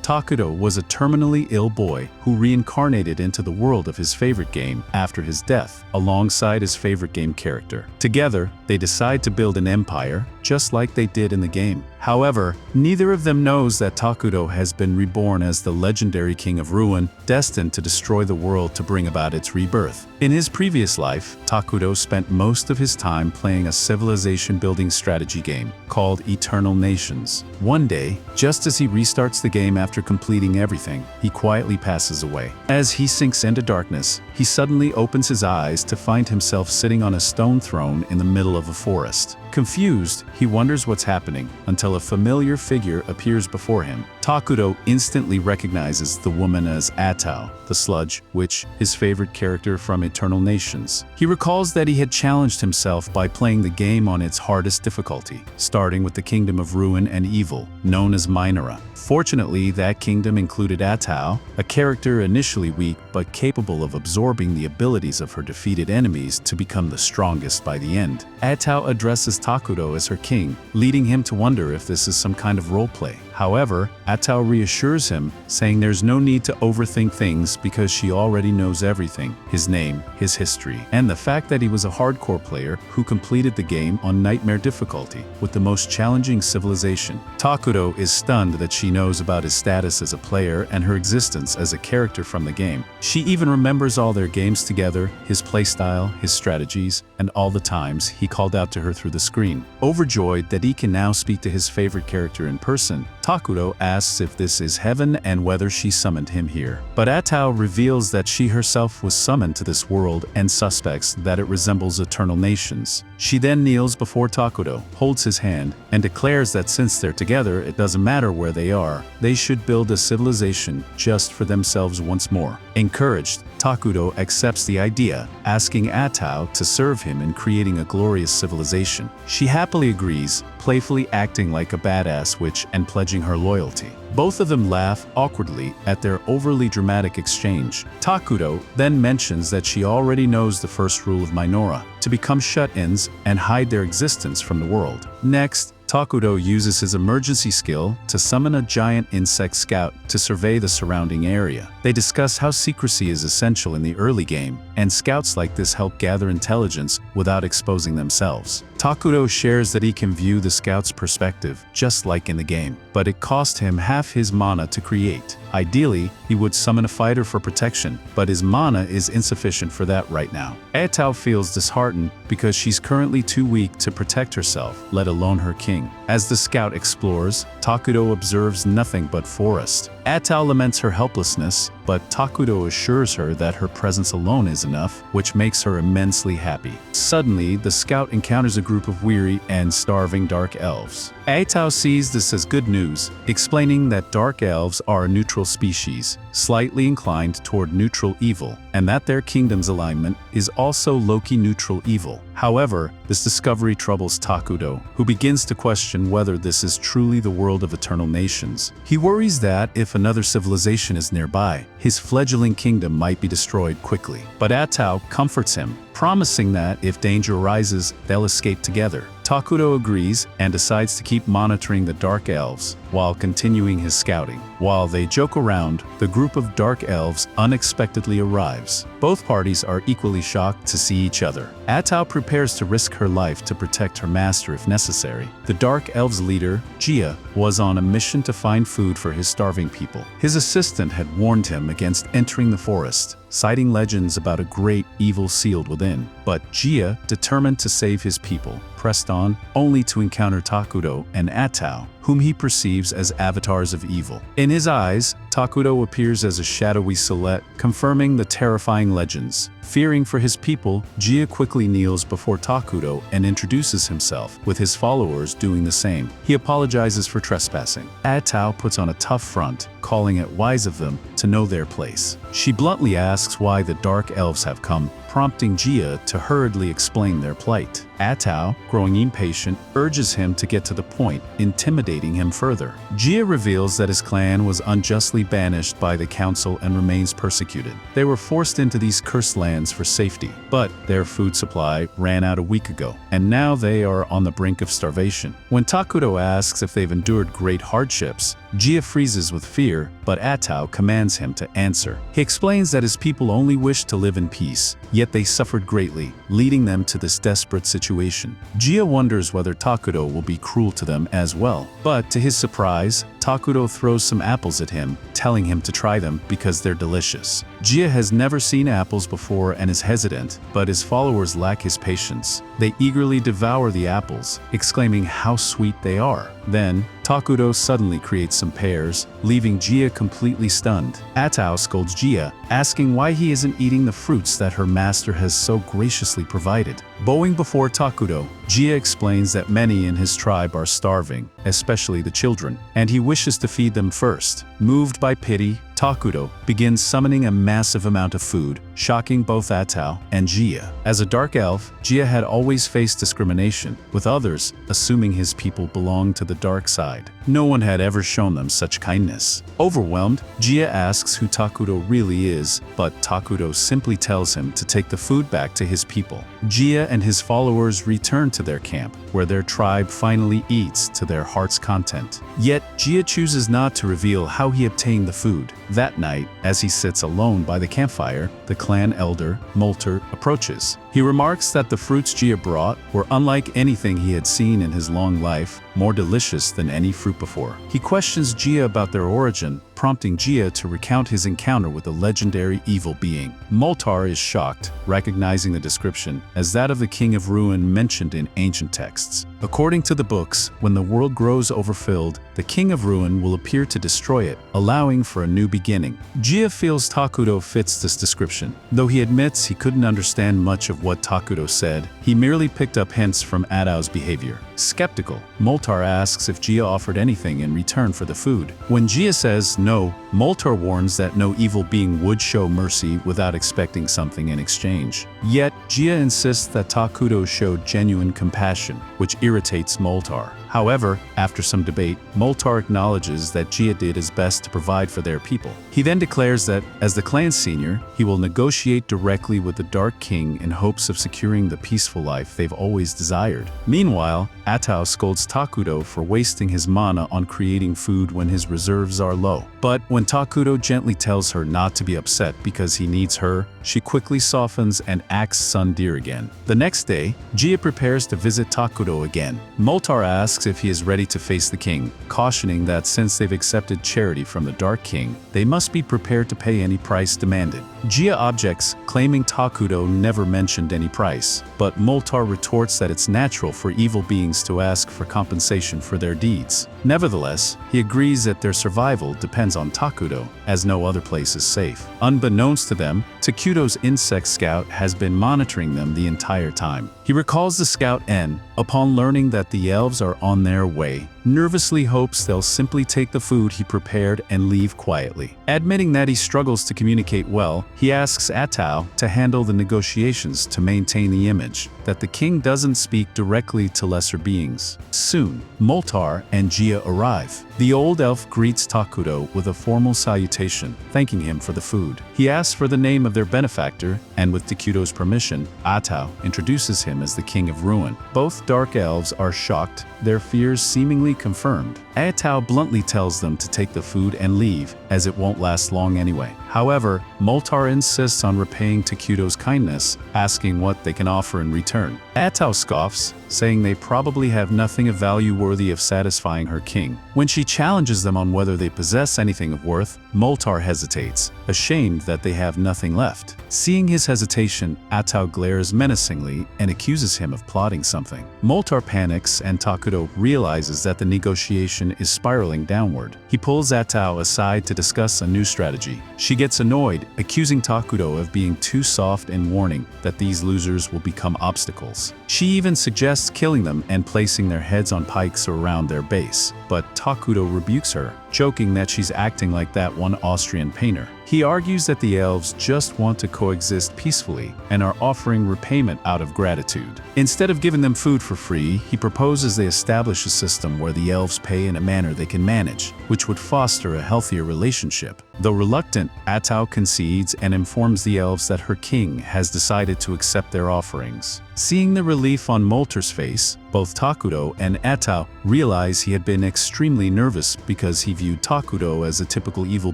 Takudo was a terminally ill boy who reincarnated into the world of his favorite game after his death, alongside his favorite game character. Together, they decide to build an empire, just like they did in the game. However, neither of them knows that Takudo has been reborn as the legendary King of Ruin, destined to destroy the world to bring about its rebirth. In his previous life, Takudo spent most of his time playing a civilization-building strategy game called Eternal Nations. One day, just as he restarts the game after completing everything, he quietly passes away. As he sinks into darkness, he suddenly opens his eyes to find himself sitting on a stone throne in the middle of a forest. Confused, he wonders what's happening until a familiar figure appears before him. Takudo instantly recognizes the woman as Atao, the sludge witch, his favorite character from Eternal Nations. He recalls that he had challenged himself by playing the game on its hardest difficulty, starting with the Kingdom of Ruin and Evil, known as Minora. Fortunately, that kingdom included Atao, a character initially weak but capable of absorbing the abilities of her defeated enemies to become the strongest by the end. Atao addresses Takudo as her king, leading him to wonder if this is some kind of roleplay. However, Atao reassures him, saying there's no need to overthink things because she already knows everything: his name, his history, and the fact that he was a hardcore player who completed the game on nightmare difficulty with the most challenging civilization. Takudo is stunned that she knows about his status as a player and her existence as a character from the game. She even remembers all their games together, his playstyle, his strategies, and all the times he called out to her through the screen. Overjoyed that he can now speak to his favorite character in person, Takudo asks if this is heaven and whether she summoned him here. But Atao reveals that she herself was summoned to this world and suspects that it resembles Eternal Nations. She then kneels before Takudo, holds his hand, and declares that since they're together, it doesn't matter where they are, they should build a civilization just for themselves once more. Encouraged, Takudo accepts the idea, asking Atao to serve him in creating a glorious civilization. She happily agrees, playfully acting like a badass witch and pledging her loyalty. Both of them laugh awkwardly at their overly dramatic exchange. Takudo then mentions that she already knows the first rule of Minora, to become shut-ins and hide their existence from the world. Next, Takudo uses his emergency skill to summon a giant insect scout to survey the surrounding area. They discuss how secrecy is essential in the early game, and scouts like this help gather intelligence without exposing themselves. Takudo shares that he can view the scout's perspective just like in the game, but it cost him half his mana to create. Ideally, he would summon a fighter for protection, but his mana is insufficient for that right now. Atao feels disheartened because she's currently too weak to protect herself, let alone her king. As the scout explores, Takudo observes nothing but forest. Atao laments her helplessness, but Takudo assures her that her presence alone is enough, which makes her immensely happy. Suddenly, the scout encounters a group of weary and starving dark elves. Atao sees this as good news, explaining that dark elves are a neutral species, slightly inclined toward neutral evil, and that their kingdom's alignment is also Loki neutral evil. However, this discovery troubles Takudo, who begins to question whether this is truly the world of Eternal Nations. He worries that if another civilization is nearby, his fledgling kingdom might be destroyed quickly. But Atao comforts him, promising that if danger arises, they'll escape together. Takudo agrees and decides to keep monitoring the Dark Elves while continuing his scouting. While they joke around, the group of Dark Elves unexpectedly arrives. Both parties are equally shocked to see each other. Atao prepares to risk her life to protect her master if necessary. The Dark Elves' leader, Gia, was on a mission to find food for his starving people. His assistant had warned him against entering the forest, citing legends about a great evil sealed within. But Gia, determined to save his people, pressed on, only to encounter Takudo and Atao, whom he perceives as avatars of evil. In his eyes, Takudo appears as a shadowy silhouette, confirming the terrifying legends. Fearing for his people, Gia quickly kneels before Takudo and introduces himself, with his followers doing the same. He apologizes for trespassing. Atao puts on a tough front, calling it wise of them to know their place. She bluntly asks why the Dark Elves have come, prompting Gia to hurriedly explain their plight. Atao, growing impatient, urges him to get to the point, intimidating him further. Gia reveals that his clan was unjustly banished by the council and remains persecuted. They were forced into these cursed lands for safety, but their food supply ran out a week ago, and now they are on the brink of starvation. When Takudo asks if they've endured great hardships, Gia freezes with fear, but Atau commands him to answer. He explains that his people only wish to live in peace, yet they suffered greatly, leading them to this desperate situation. Gia wonders whether Takudo will be cruel to them as well, but to his surprise, Takudo throws some apples at him, telling him to try them because they're delicious. Gia has never seen apples before and is hesitant, but his followers lack his patience. They eagerly devour the apples, exclaiming how sweet they are. Then, Takudo suddenly creates some pears, leaving Gia completely stunned. Atau scolds Gia, asking why he isn't eating the fruits that her master has so graciously provided. Bowing before Takudo, Gia explains that many in his tribe are starving, especially the children, and he wishes to feed them first. Moved by pity, Takudo begins summoning a massive amount of food, shocking both Atau and Gia. As a dark elf, Gia had always faced discrimination, with others assuming his people belonged to the dark side. No one had ever shown them such kindness. Overwhelmed, Gia asks who Takudo really is, but Takudo simply tells him to take the food back to his people. Gia and his followers return to their camp, where their tribe finally eats to their heart's content. Yet, Gia chooses not to reveal how he obtained the food. That night, as he sits alone by the campfire, the clan elder, Moltar, approaches. He remarks that the fruits Gia brought were unlike anything he had seen in his long life, more delicious than any fruit before. He questions Gia about their origin, prompting Gia to recount his encounter with a legendary evil being. Moltar is shocked, recognizing the description as that of the King of Ruin mentioned in ancient texts. According to the books, when the world grows overfilled, the King of Ruin will appear to destroy it, allowing for a new beginning. Gia feels Takudo fits this description. Though he admits he couldn't understand much of what Takudo said, he merely picked up hints from Atau's behavior. Skeptical, Moltar asks if Gia offered anything in return for the food. When Gia says no, Moltar warns that no evil being would show mercy without expecting something in exchange. Yet, Gia insists that Takudo showed genuine compassion, which irritates Moltar. However, after some debate, Moltar acknowledges that Gia did his best to provide for their people. He then declares that, as the clan's senior, he will negotiate directly with the Dark King in hopes of securing the peaceful life they've always desired. Meanwhile, Atau scolds Takudo for wasting his mana on creating food when his reserves are low. But when Takudo gently tells her not to be upset because he needs her, she quickly softens and acts tsundere again. The next day, Gia prepares to visit Takudo again. Moltar asks if he is ready to face the king, cautioning that since they've accepted charity from the Dark King, they must be prepared to pay any price demanded. Gia objects, claiming Takudo never mentioned any price, but Moltar retorts that it's natural for evil beings to ask for compensation for their deeds. Nevertheless, he agrees that their survival depends on Takudo, as no other place is safe. Unbeknownst to them, Takudo's insect scout has been monitoring them the entire time. He recalls the scout N, upon learning that the elves are on their way, nervously hopes they'll simply take the food he prepared and leave quietly. Admitting that he struggles to communicate well, he asks Atau to handle the negotiations to maintain the image that the king doesn't speak directly to lesser beings. Soon, Moltar and Gia arrive. The old elf greets Takudo with a formal salutation, thanking him for the food. He asks for the name of their benefactor, and with Takudo's permission, Atau introduces him as the King of Ruin. Both dark elves are shocked, their fears seemingly confirmed. Atau bluntly tells them to take the food and leave, as it won't last long anyway. However, Moltar insists on repaying Takudo's kindness, asking what they can offer in return. Atau scoffs, saying they probably have nothing of value worthy of satisfying her king. When she challenges them on whether they possess anything of worth, Moltar hesitates, ashamed that they have nothing left. Seeing his hesitation, Atau glares menacingly and accuses him of plotting something. Moltar panics and Takudo realizes that the negotiation is spiraling downward. He pulls Atau aside to discuss a new strategy. She gets annoyed, accusing Takudo of being too soft and warning that these losers will become obstacles. She even suggests killing them and placing their heads on pikes around their base, but Takudo rebukes her, joking that she's acting like that one Austrian painter. He argues that the elves just want to coexist peacefully and are offering repayment out of gratitude. Instead of giving them food for free, he proposes they establish a system where the elves pay in a manner they can manage, which would foster a healthier relationship. Though reluctant, Atau concedes and informs the elves that her king has decided to accept their offerings. Seeing the relief on Molter's face, both Takudo and Atao realize he had been extremely nervous because he viewed Takudo as a typical evil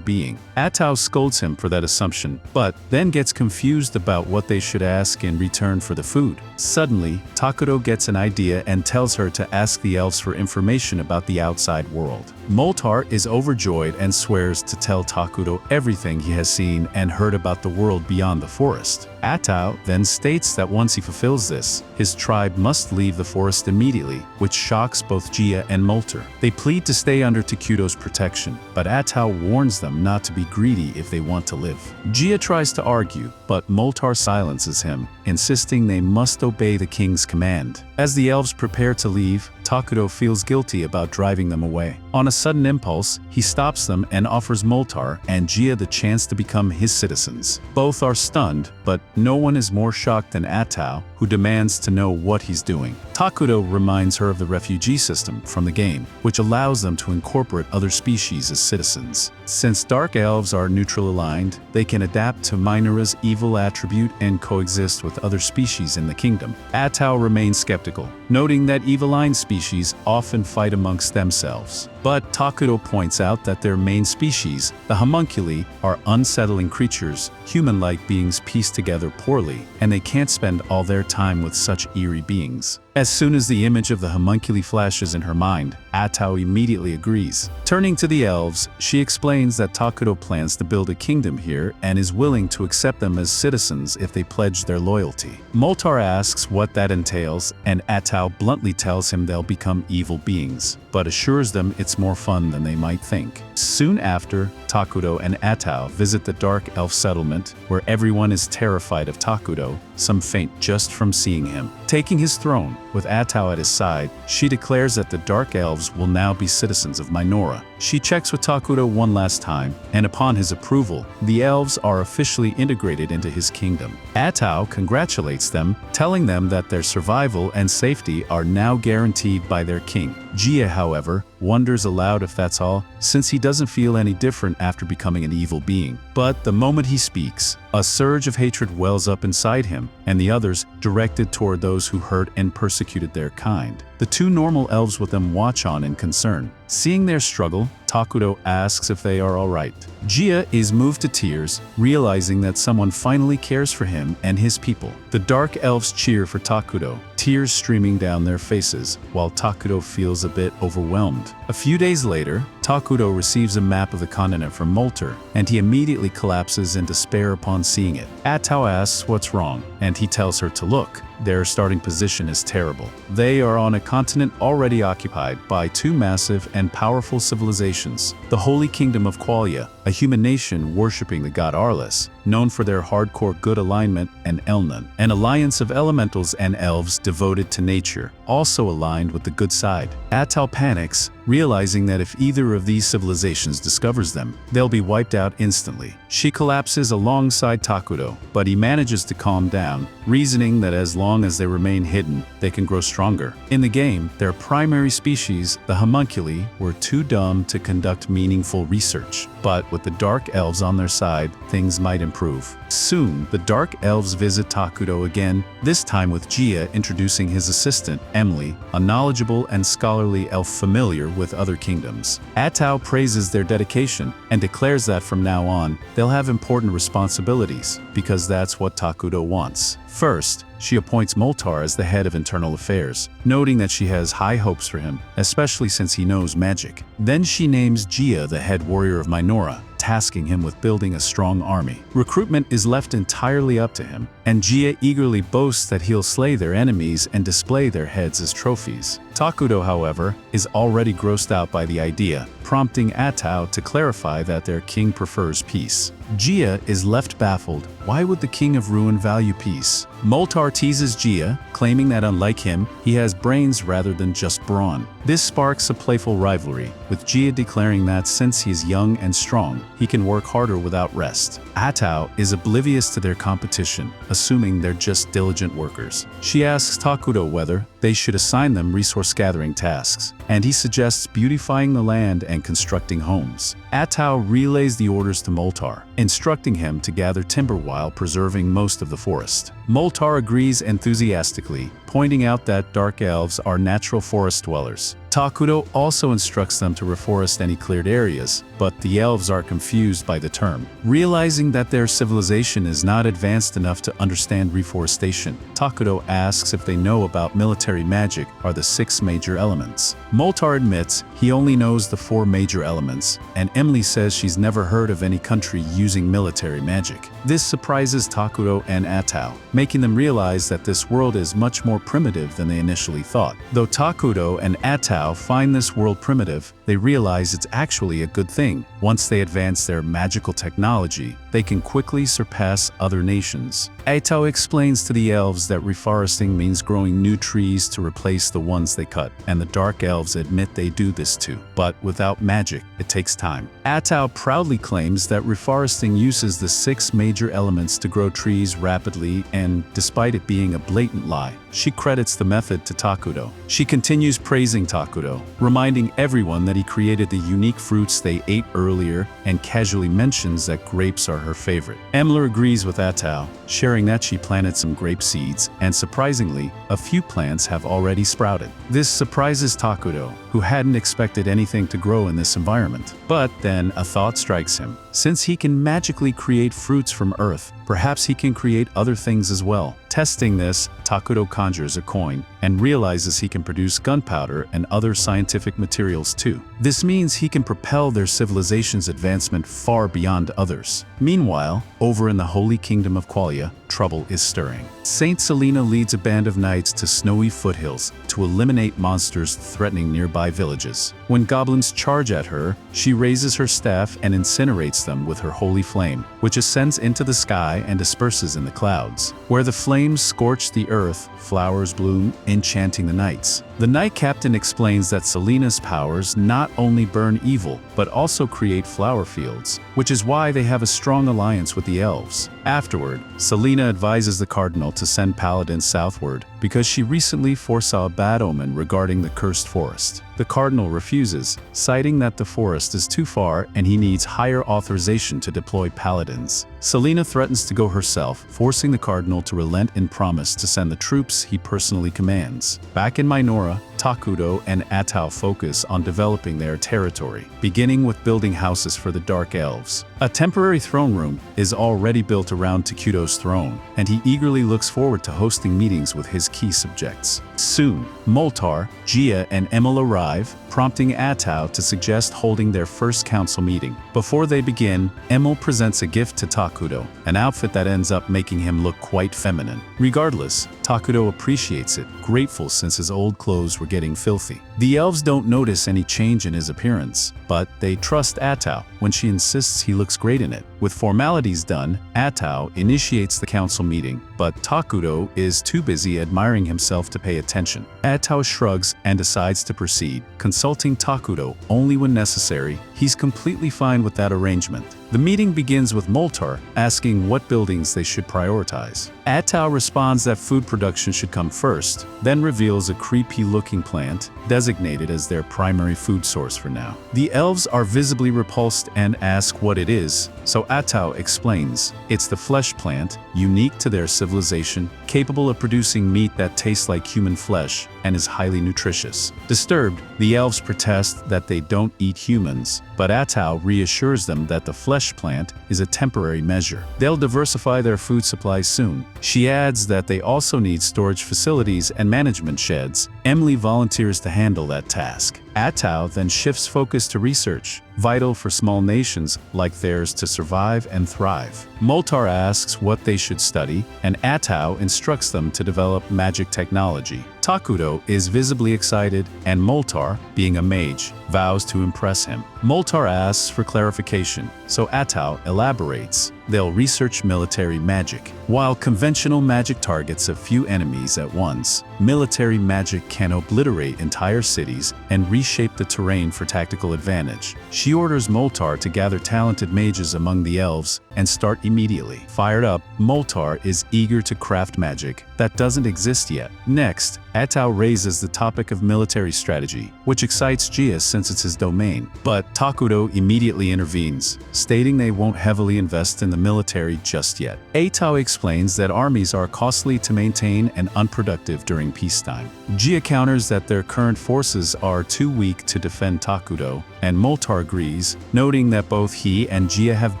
being. Atao scolds him for that assumption, but then gets confused about what they should ask in return for the food. Suddenly, Takudo gets an idea and tells her to ask the elves for information about the outside world. Moltar is overjoyed and swears to tell Takudo everything he has seen and heard about the world beyond the forest. Atao then states that once he fulfills this, his tribe must leave the forest immediately, which shocks both Gia and Molter. They plead to stay under Takudo's protection, but Atao warns them not to be greedy if they want to live. Gia tries to argue, but Moltar silences him, insisting they must obey the king's command. As the elves prepare to leave, Takudo feels guilty about driving them away. On a sudden impulse, he stops them and offers Moltar and Gia the chance to become his citizens. Both are stunned, but no one is more shocked than Atao, who demands to know what he's doing. Takudo reminds her of the refugee system from the game, which allows them to incorporate other species as citizens. Since dark elves are neutral aligned, they can adapt to Minora's evil attribute and coexist with other species in the kingdom. Atao remains skeptical, noting that evil-aligned species often fight amongst themselves. But Takudo points out that their main species, the homunculi, are unsettling creatures, human-like beings pieced together poorly, and they can't spend all their time with such eerie beings. As soon as the image of the homunculi flashes in her mind, Atao immediately agrees. Turning to the elves, she explains that Takudo plans to build a kingdom here and is willing to accept them as citizens if they pledge their loyalty. Moltar asks what that entails, and Atao bluntly tells him they'll become evil beings, but assures them it's more fun than they might think. Soon after, Takudo and Atao visit the dark elf settlement, where everyone is terrified of Takudo, some faint just from seeing him. Taking his throne, with Atao at his side, she declares that the dark elves will now be citizens of Minora. She checks with Takudo one last time, and upon his approval, the elves are officially integrated into his kingdom. Atao congratulates them, telling them that their survival and safety are now guaranteed by their king. Gia, however, wonders aloud if that's all, since he doesn't feel any different after becoming an evil being. But the moment he speaks, a surge of hatred wells up inside him, and the others directed toward those who hurt and persecuted their kind. The two normal elves with them watch on in concern. Seeing their struggle, Takudo asks if they are alright. Gia is moved to tears, realizing that someone finally cares for him and his people. The dark elves cheer for Takudo, tears streaming down their faces, while Takudo feels a bit overwhelmed. A few days later, Takudo receives a map of the continent from Molter, and he immediately collapses in despair upon seeing it. Atao asks what's wrong, and he tells her to look. Their starting position is terrible. They are on a continent already occupied by two massive and powerful civilizations: the Holy Kingdom of Qualia, a human nation worshipping the god Arlis, known for their hardcore good alignment, and Elnan, an alliance of elementals and elves devoted to nature, also aligned with the good side. Atao panics, realizing that if either of these civilizations discovers them, they'll be wiped out instantly. She collapses alongside Takudo, but he manages to calm down, reasoning that as long as they remain hidden, they can grow stronger. In the game, their primary species, the homunculi, were too dumb to conduct meaningful research. But with the dark elves on their side, things might improve. Soon, the dark elves visit Takudo again, this time with Gia introducing his assistant, Emily, a knowledgeable and scholarly elf familiar with other kingdoms. Atao praises their dedication and declares that from now on, they'll have important responsibilities, because that's what Takudo wants. First, she appoints Moltar as the head of internal affairs, noting that she has high hopes for him, especially since he knows magic. Then she names Gia the head warrior of Minora, tasking him with building a strong army. Recruitment is left entirely up to him, and Gia eagerly boasts that he'll slay their enemies and display their heads as trophies. Takudo, however, is already grossed out by the idea, prompting Atao to clarify that their king prefers peace. Gia is left baffled. Why would the King of Ruin value peace? Moltar teases Gia, claiming that unlike him, he has brains rather than just brawn. This sparks a playful rivalry, with Gia declaring that since he is young and strong, he can work harder without rest. Atao is oblivious to their competition, assuming they're just diligent workers. She asks Takudo whether, they should assign them resource-gathering tasks, and he suggests beautifying the land and constructing homes. Atau relays the orders to Moltar, instructing him to gather timber while preserving most of the forest. Moltar agrees enthusiastically, pointing out that dark elves are natural forest dwellers. Takudo also instructs them to reforest any cleared areas, but the elves are confused by the term. Realizing that their civilization is not advanced enough to understand reforestation, Takudo asks if they know about military magic or the 6 major elements. Moltar admits he only knows the 4 major elements, and Emily says she's never heard of any country using military magic. This surprises Takudo and Atau, making them realize that this world is much more primitive than they initially thought. Though Takudo and Atau find this world primitive, they realize it's actually a good thing. Once they advance their magical technology, they can quickly surpass other nations. Atau explains to the elves that reforesting means growing new trees to replace the ones they cut, and the dark elves admit they do this too. But without magic, it takes time. Atau proudly claims that reforesting uses the 6 major elements to grow trees rapidly, and despite it being a blatant lie, she credits the method to Takudo. She continues praising Takudo, reminding everyone that he created the unique fruits they ate earlier, and casually mentions that grapes are her favorite. Emler agrees with Atau, sharing that she planted some grape seeds, and surprisingly, a few plants have already sprouted. This surprises Takudo, who hadn't expected anything to grow in this environment. But then a thought strikes him. Since he can magically create fruits from earth, perhaps he can create other things as well. Testing this, Takudo conjures a coin and realizes he can produce gunpowder and other scientific materials too. This means he can propel their civilization's advancement far beyond others. Meanwhile, over in the Holy Kingdom of Qualia, trouble is stirring. Saint Selena leads a band of knights to snowy foothills to eliminate monsters threatening nearby villages. When goblins charge at her, she raises her staff and incinerates them with her holy flame, which ascends into the sky and disperses in the clouds. Where the flames scorch the earth, flowers bloom, enchanting the knights. The knight captain explains that Selena's powers not only burn evil, but also create flower fields, which is why they have a strong alliance with the elves. Afterward, Selena advises the cardinal to send paladins southward because she recently foresaw a bad omen regarding the cursed forest. The cardinal refuses, citing that the forest is too far and he needs higher authorization to deploy paladins. Selena threatens to go herself, forcing the cardinal to relent and promise to send the troops he personally commands. Back in Minora, Takudo and Atau focus on developing their territory, beginning with building houses for the Dark Elves. A temporary throne room is already built around Takudo's throne, and he eagerly looks forward to hosting meetings with his key subjects. Soon, Moltar, Gia, and Emil arrive, prompting Atau to suggest holding their first council meeting. Before they begin, Emil presents a gift to Takudo, an outfit that ends up making him look quite feminine. Regardless, Takudo appreciates it, grateful since his old clothes were getting filthy. The elves don't notice any change in his appearance, but they trust Atau when she insists he looks great in it. With formalities done, Atau initiates the council meeting, but Takudo is too busy admiring himself to pay attention. Atau shrugs and decides to proceed, consulting Takudo only when necessary. He's completely fine with that arrangement. The meeting begins with Moltar asking what buildings they should prioritize. Atau responds that food production should come first, then reveals a creepy-looking plant, designated as their primary food source for now. The elves are visibly repulsed and ask what it is, so Atau explains it's the flesh plant, unique to their civilization, capable of producing meat that tastes like human flesh and is highly nutritious. Disturbed, the elves protest that they don't eat humans, but Atau reassures them that the flesh plant is a temporary measure. They'll diversify their food supplies soon. She adds that they also need storage facilities and management sheds. Emily volunteers to handle that task. Atau then shifts focus to research, vital for small nations like theirs to survive and thrive. Moltar asks what they should study, and Atau instructs them to develop magic technology. Takudo is visibly excited, and Moltar, being a mage, vows to impress him. Moltar asks for clarification, so Atau elaborates. They'll research military magic. While conventional magic targets a few enemies at once, military magic can obliterate entire cities and reshape the terrain for tactical advantage. She orders Moltar to gather talented mages among the elves and start immediately. Fired up, Moltar is eager to craft magic that doesn't exist yet. Next, Atao raises the topic of military strategy, which excites Jia since it's his domain. But Takudo immediately intervenes, stating they won't heavily invest in the military just yet. Atao explains that armies are costly to maintain and unproductive during peacetime. Jia counters that their current forces are too weak to defend Takudo, and Moltar agrees, noting that both he and Jia have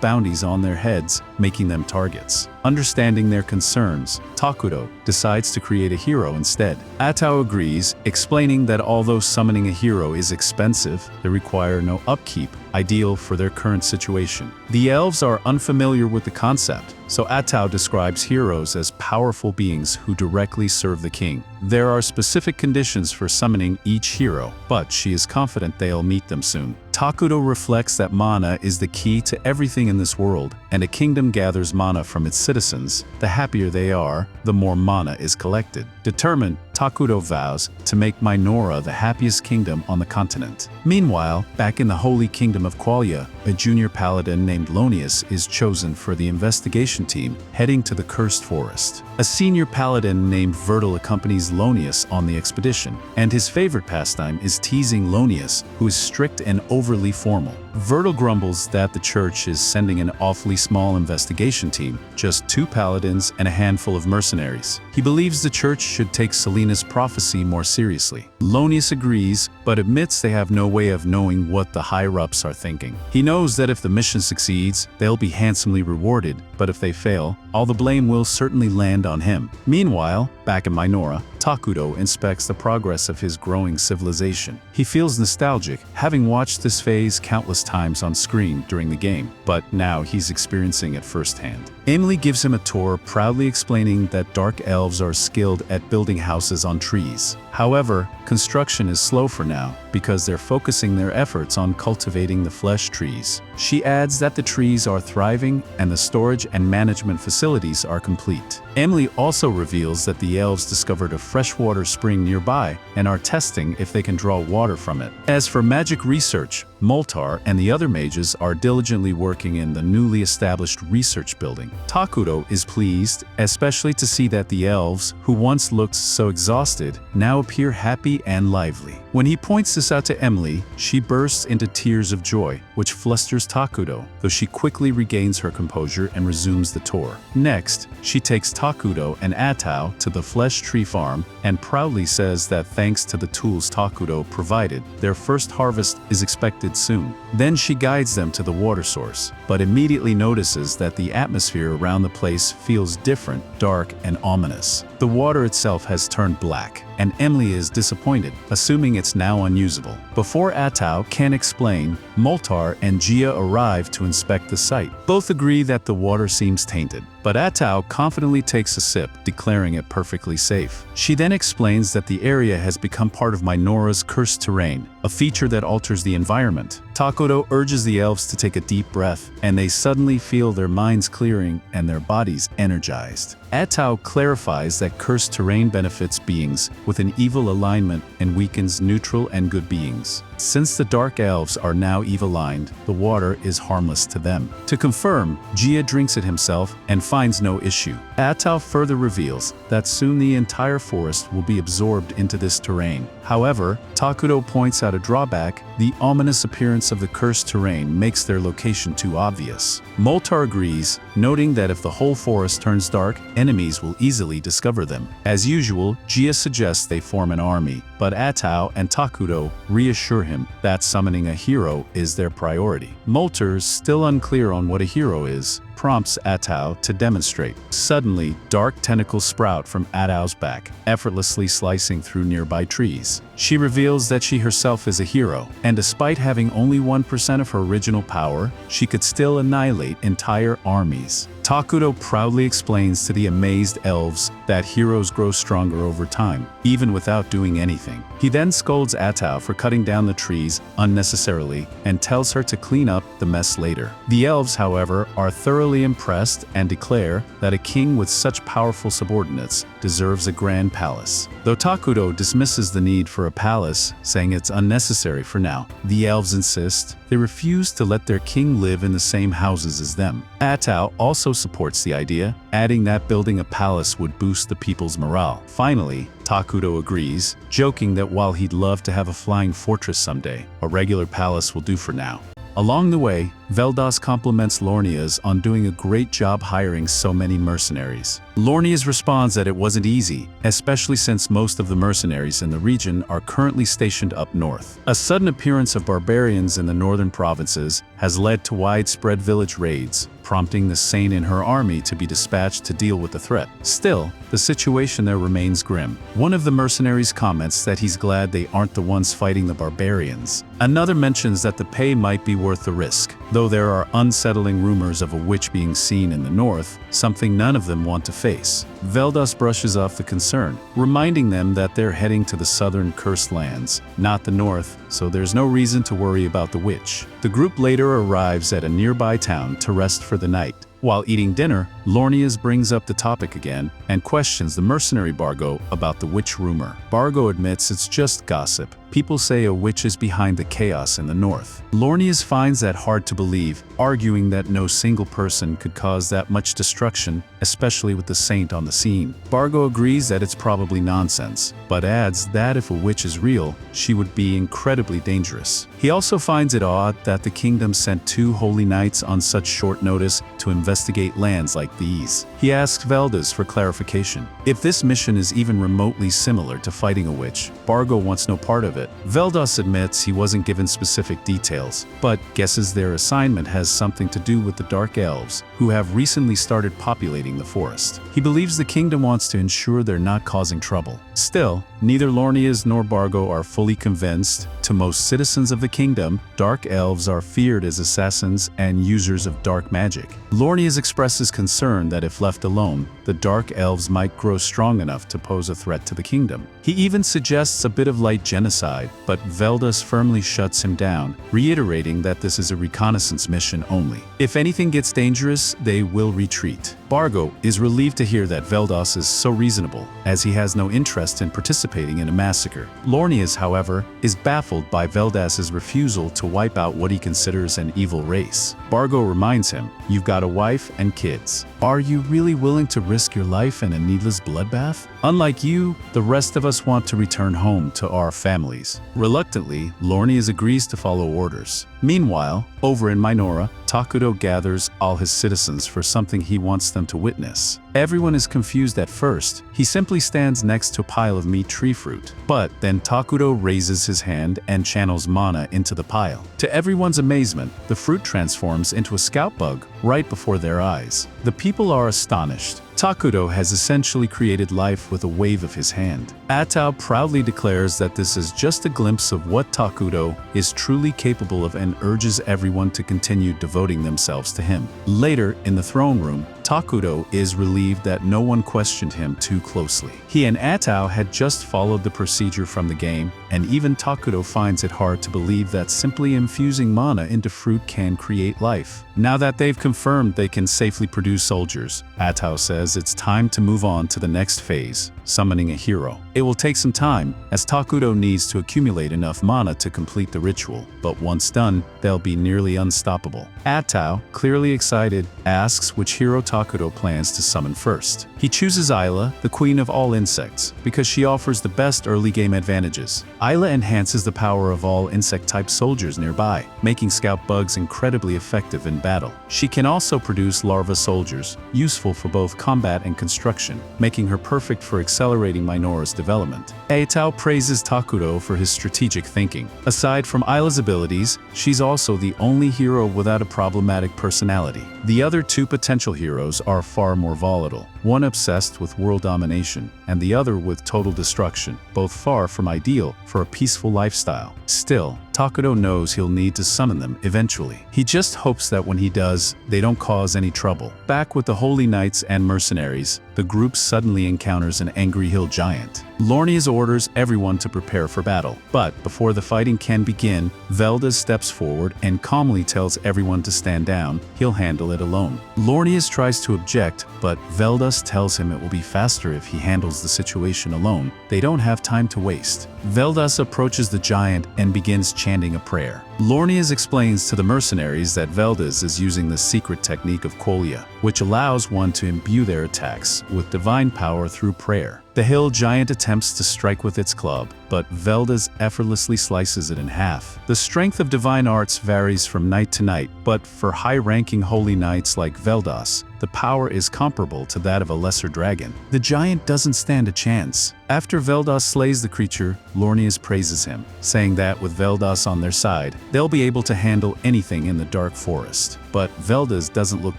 bounties on their heads, making them targets. Understanding their concerns, Takudo decides to create a hero instead. Atao agrees, explaining that although summoning a hero is expensive, they require no upkeep, ideal for their current situation. The elves are unfamiliar with the concept, so Atao describes heroes as powerful beings who directly serve the king. There are specific conditions for summoning each hero, but she is confident they'll meet them soon. Takudo reflects that mana is the key to everything in this world, and a kingdom gathers mana from its citizens. The happier they are, the more mana is collected. Determined, Takudo vows to make Minora the happiest kingdom on the continent. Meanwhile, back in the Holy Kingdom of Qualia, a junior paladin named Lonius is chosen for the investigation team, heading to the Cursed Forest. A senior paladin named Vertil accompanies Lonius on the expedition, and his favorite pastime is teasing Lonius, who is strict and overly formal. Vertil grumbles that the church is sending an awfully small investigation team, just 2 paladins and a handful of mercenaries. He believes the church should take Selena's prophecy more seriously. Lonius agrees, but admits they have no way of knowing what the higher-ups are thinking. He knows that if the mission succeeds, they'll be handsomely rewarded, but if they fail, all the blame will certainly land on him. Meanwhile, back in Minora, Takudo inspects the progress of his growing civilization. He feels nostalgic, having watched this phase countless times on screen during the game, but now he's experiencing it firsthand. Emily gives him a tour, proudly explaining that dark elves are skilled at building houses on trees. However, construction is slow for now because they're focusing their efforts on cultivating the flesh trees. She adds that the trees are thriving and the storage and management facilities are complete. Emily also reveals that the elves discovered a freshwater spring nearby and are testing if they can draw water from it. As for magic research, Moltar and the other mages are diligently working in the newly established research building. Takudo is pleased, especially to see that the elves, who once looked so exhausted, now appear happy and lively. When he points this out to Emily, she bursts into tears of joy, which flusters Takudo, though she quickly regains her composure and resumes the tour. Next, she takes Takudo and Atao to the flesh tree farm and proudly says that thanks to the tools Takudo provided, their first harvest is expected soon. Then she guides them to the water source, but immediately notices that the atmosphere around the place feels different, dark, and ominous. The water itself has turned black, and Emily is disappointed, assuming it's now unusable. Before Atao can explain, Moltar and Jia arrive to inspect the site. Both agree that the water seems tainted, but Atao confidently takes a sip, declaring it perfectly safe. She then explains that the area has become part of Minora's cursed terrain, a feature that alters the environment. Takudo urges the elves to take a deep breath, and they suddenly feel their minds clearing and their bodies energized. Atao clarifies that cursed terrain benefits beings with an evil alignment and weakens neutral and good beings. Since the dark elves are now evil-aligned, the water is harmless to them. To confirm, Jia drinks it himself and finds no issue. Atao further reveals that soon the entire forest will be absorbed into this terrain. However, Takudo points out a drawback: the ominous appearance of the cursed terrain makes their location too obvious. Moltar agrees, noting that if the whole forest turns dark, enemies will easily discover them. As usual, Jia suggests they form an army, but Atao and Takudo reassure him that summoning a hero is their priority. Moltar, still unclear on what a hero is, prompts Atao to demonstrate. Suddenly, dark tentacles sprout from Atao's back, effortlessly slicing through nearby trees. She reveals that she herself is a hero, and despite having only 1% of her original power, she could still annihilate entire armies. Takudo proudly explains to the amazed elves that heroes grow stronger over time, even without doing anything. He then scolds Atao for cutting down the trees unnecessarily and tells her to clean up the mess later. The elves, however, are thoroughly impressed and declare that a king with such powerful subordinates deserves a grand palace. Though Takudo dismisses the need for a palace, saying it's unnecessary for now, the elves insist they refuse to let their king live in the same houses as them. Atao also supports the idea, adding that building a palace would boost the people's morale. Finally, Takuto agrees, joking that while he'd love to have a flying fortress someday, a regular palace will do for now. Along the way, Veldas compliments Lornias on doing a great job hiring so many mercenaries. Lornias responds that it wasn't easy, especially since most of the mercenaries in the region are currently stationed up north. A sudden appearance of barbarians in the northern provinces has led to widespread village raids, prompting the Saint and her army to be dispatched to deal with the threat. Still, the situation there remains grim. One of the mercenaries comments that he's glad they aren't the ones fighting the barbarians. Another mentions that the pay might be worth the risk, though there are unsettling rumors of a witch being seen in the north, something none of them want to face. Veldas brushes off the concern, reminding them that they're heading to the southern cursed lands, not the north, so there's no reason to worry about the witch. The group later arrives at a nearby town to rest for the night. While eating dinner, Lornias brings up the topic again and questions the mercenary Bargo about the witch rumor. Bargo admits it's just gossip. People say a witch is behind the chaos in the north. Lornias finds that hard to believe, arguing that no single person could cause that much destruction, especially with the Saint on the scene. Bargo agrees that it's probably nonsense, but adds that if a witch is real, she would be incredibly dangerous. He also finds it odd that the kingdom sent 2 holy knights on such short notice to investigate lands like these. He asks Veldas for clarification. If this mission is even remotely similar to fighting a witch, Bargo wants no part of it. Veldas admits he wasn't given specific details, but guesses their assignment has something to do with the Dark Elves, who have recently started populating the forest. He believes the kingdom wants to ensure they're not causing trouble. Still, neither Lornias nor Bargo are fully convinced. To most citizens of the kingdom, Dark Elves are feared as assassins and users of dark magic. Lornias expresses concern that if left alone, the Dark Elves might grow strong enough to pose a threat to the kingdom. He even suggests a bit of light genocide, but Veldas firmly shuts him down, reiterating that this is a reconnaissance mission only. If anything gets dangerous, they will retreat. Bargo is relieved to hear that Veldas is so reasonable, as he has no interest in participating in a massacre. Lornias, however, is baffled by Veldas's refusal to wipe out what he considers an evil race. Bargo reminds him, "You've got a wife and kids. Are you really willing to risk your life in a needless bloodbath? Unlike you, the rest of us want to return home to our families." Reluctantly, Lornias agrees to follow orders. Meanwhile, over in Minora, Takuto gathers all his citizens for something he wants them to witness. Everyone is confused at first. He simply stands next to a pile of meat tree fruit. But then Takuto raises his hand and channels mana into the pile. To everyone's amazement, the fruit transforms into a scout bug right before their eyes. The people are astonished. Takuto has essentially created life with a wave of his hand. Atao proudly declares that this is just a glimpse of what Takuto is truly capable of and urges everyone to continue devoting themselves to him. Later, in the throne room, Takuto is relieved that no one questioned him too closely. He and Atao had just followed the procedure from the game, and even Takuto finds it hard to believe that simply infusing mana into fruit can create life. Now that they've confirmed they can safely produce soldiers, Atao says it's time to move on to the next phase, summoning a hero. It will take some time, as Takuto needs to accumulate enough mana to complete the ritual, but once done, they'll be nearly unstoppable. Atao, clearly excited, asks which hero Takuto plans to summon first. He chooses Isla, the queen of all insects, because she offers the best early game advantages. Isla enhances the power of all insect-type soldiers nearby, making scout bugs incredibly effective in battle. She can also produce larva soldiers, useful for both combat and construction, making her perfect for accelerating Minora's development. Atao praises Takuto for his strategic thinking. Aside from Isla's abilities, she's also the only hero without a problematic personality. The other 2 potential heroes are far more volatile, one obsessed with world domination, and the other with total destruction, both far from ideal for a peaceful lifestyle. Still, Takuto knows he'll need to summon them eventually. He just hopes that when he does, they don't cause any trouble. Back with the Holy Knights and mercenaries, the group suddenly encounters an angry hill giant. Lornias orders everyone to prepare for battle, but before the fighting can begin, Veldas steps forward and calmly tells everyone to stand down. He'll handle it alone. Lornias tries to object, but Veldas tells him it will be faster if he handles the situation alone. They don't have time to waste. Veldas approaches the giant and begins chanting a prayer. Lornias explains to the mercenaries that Veldas is using the secret technique of Quolia, which allows one to imbue their attacks with divine power through prayer. The hill giant attempts to strike with its club, but Veldas effortlessly slices it in half. The strength of divine arts varies from knight to knight, but for high-ranking holy knights like Veldas, the power is comparable to that of a lesser dragon. The giant doesn't stand a chance. After Veldas slays the creature, Lornias praises him, saying that with Veldas on their side, they'll be able to handle anything in the dark forest. But Veldas doesn't look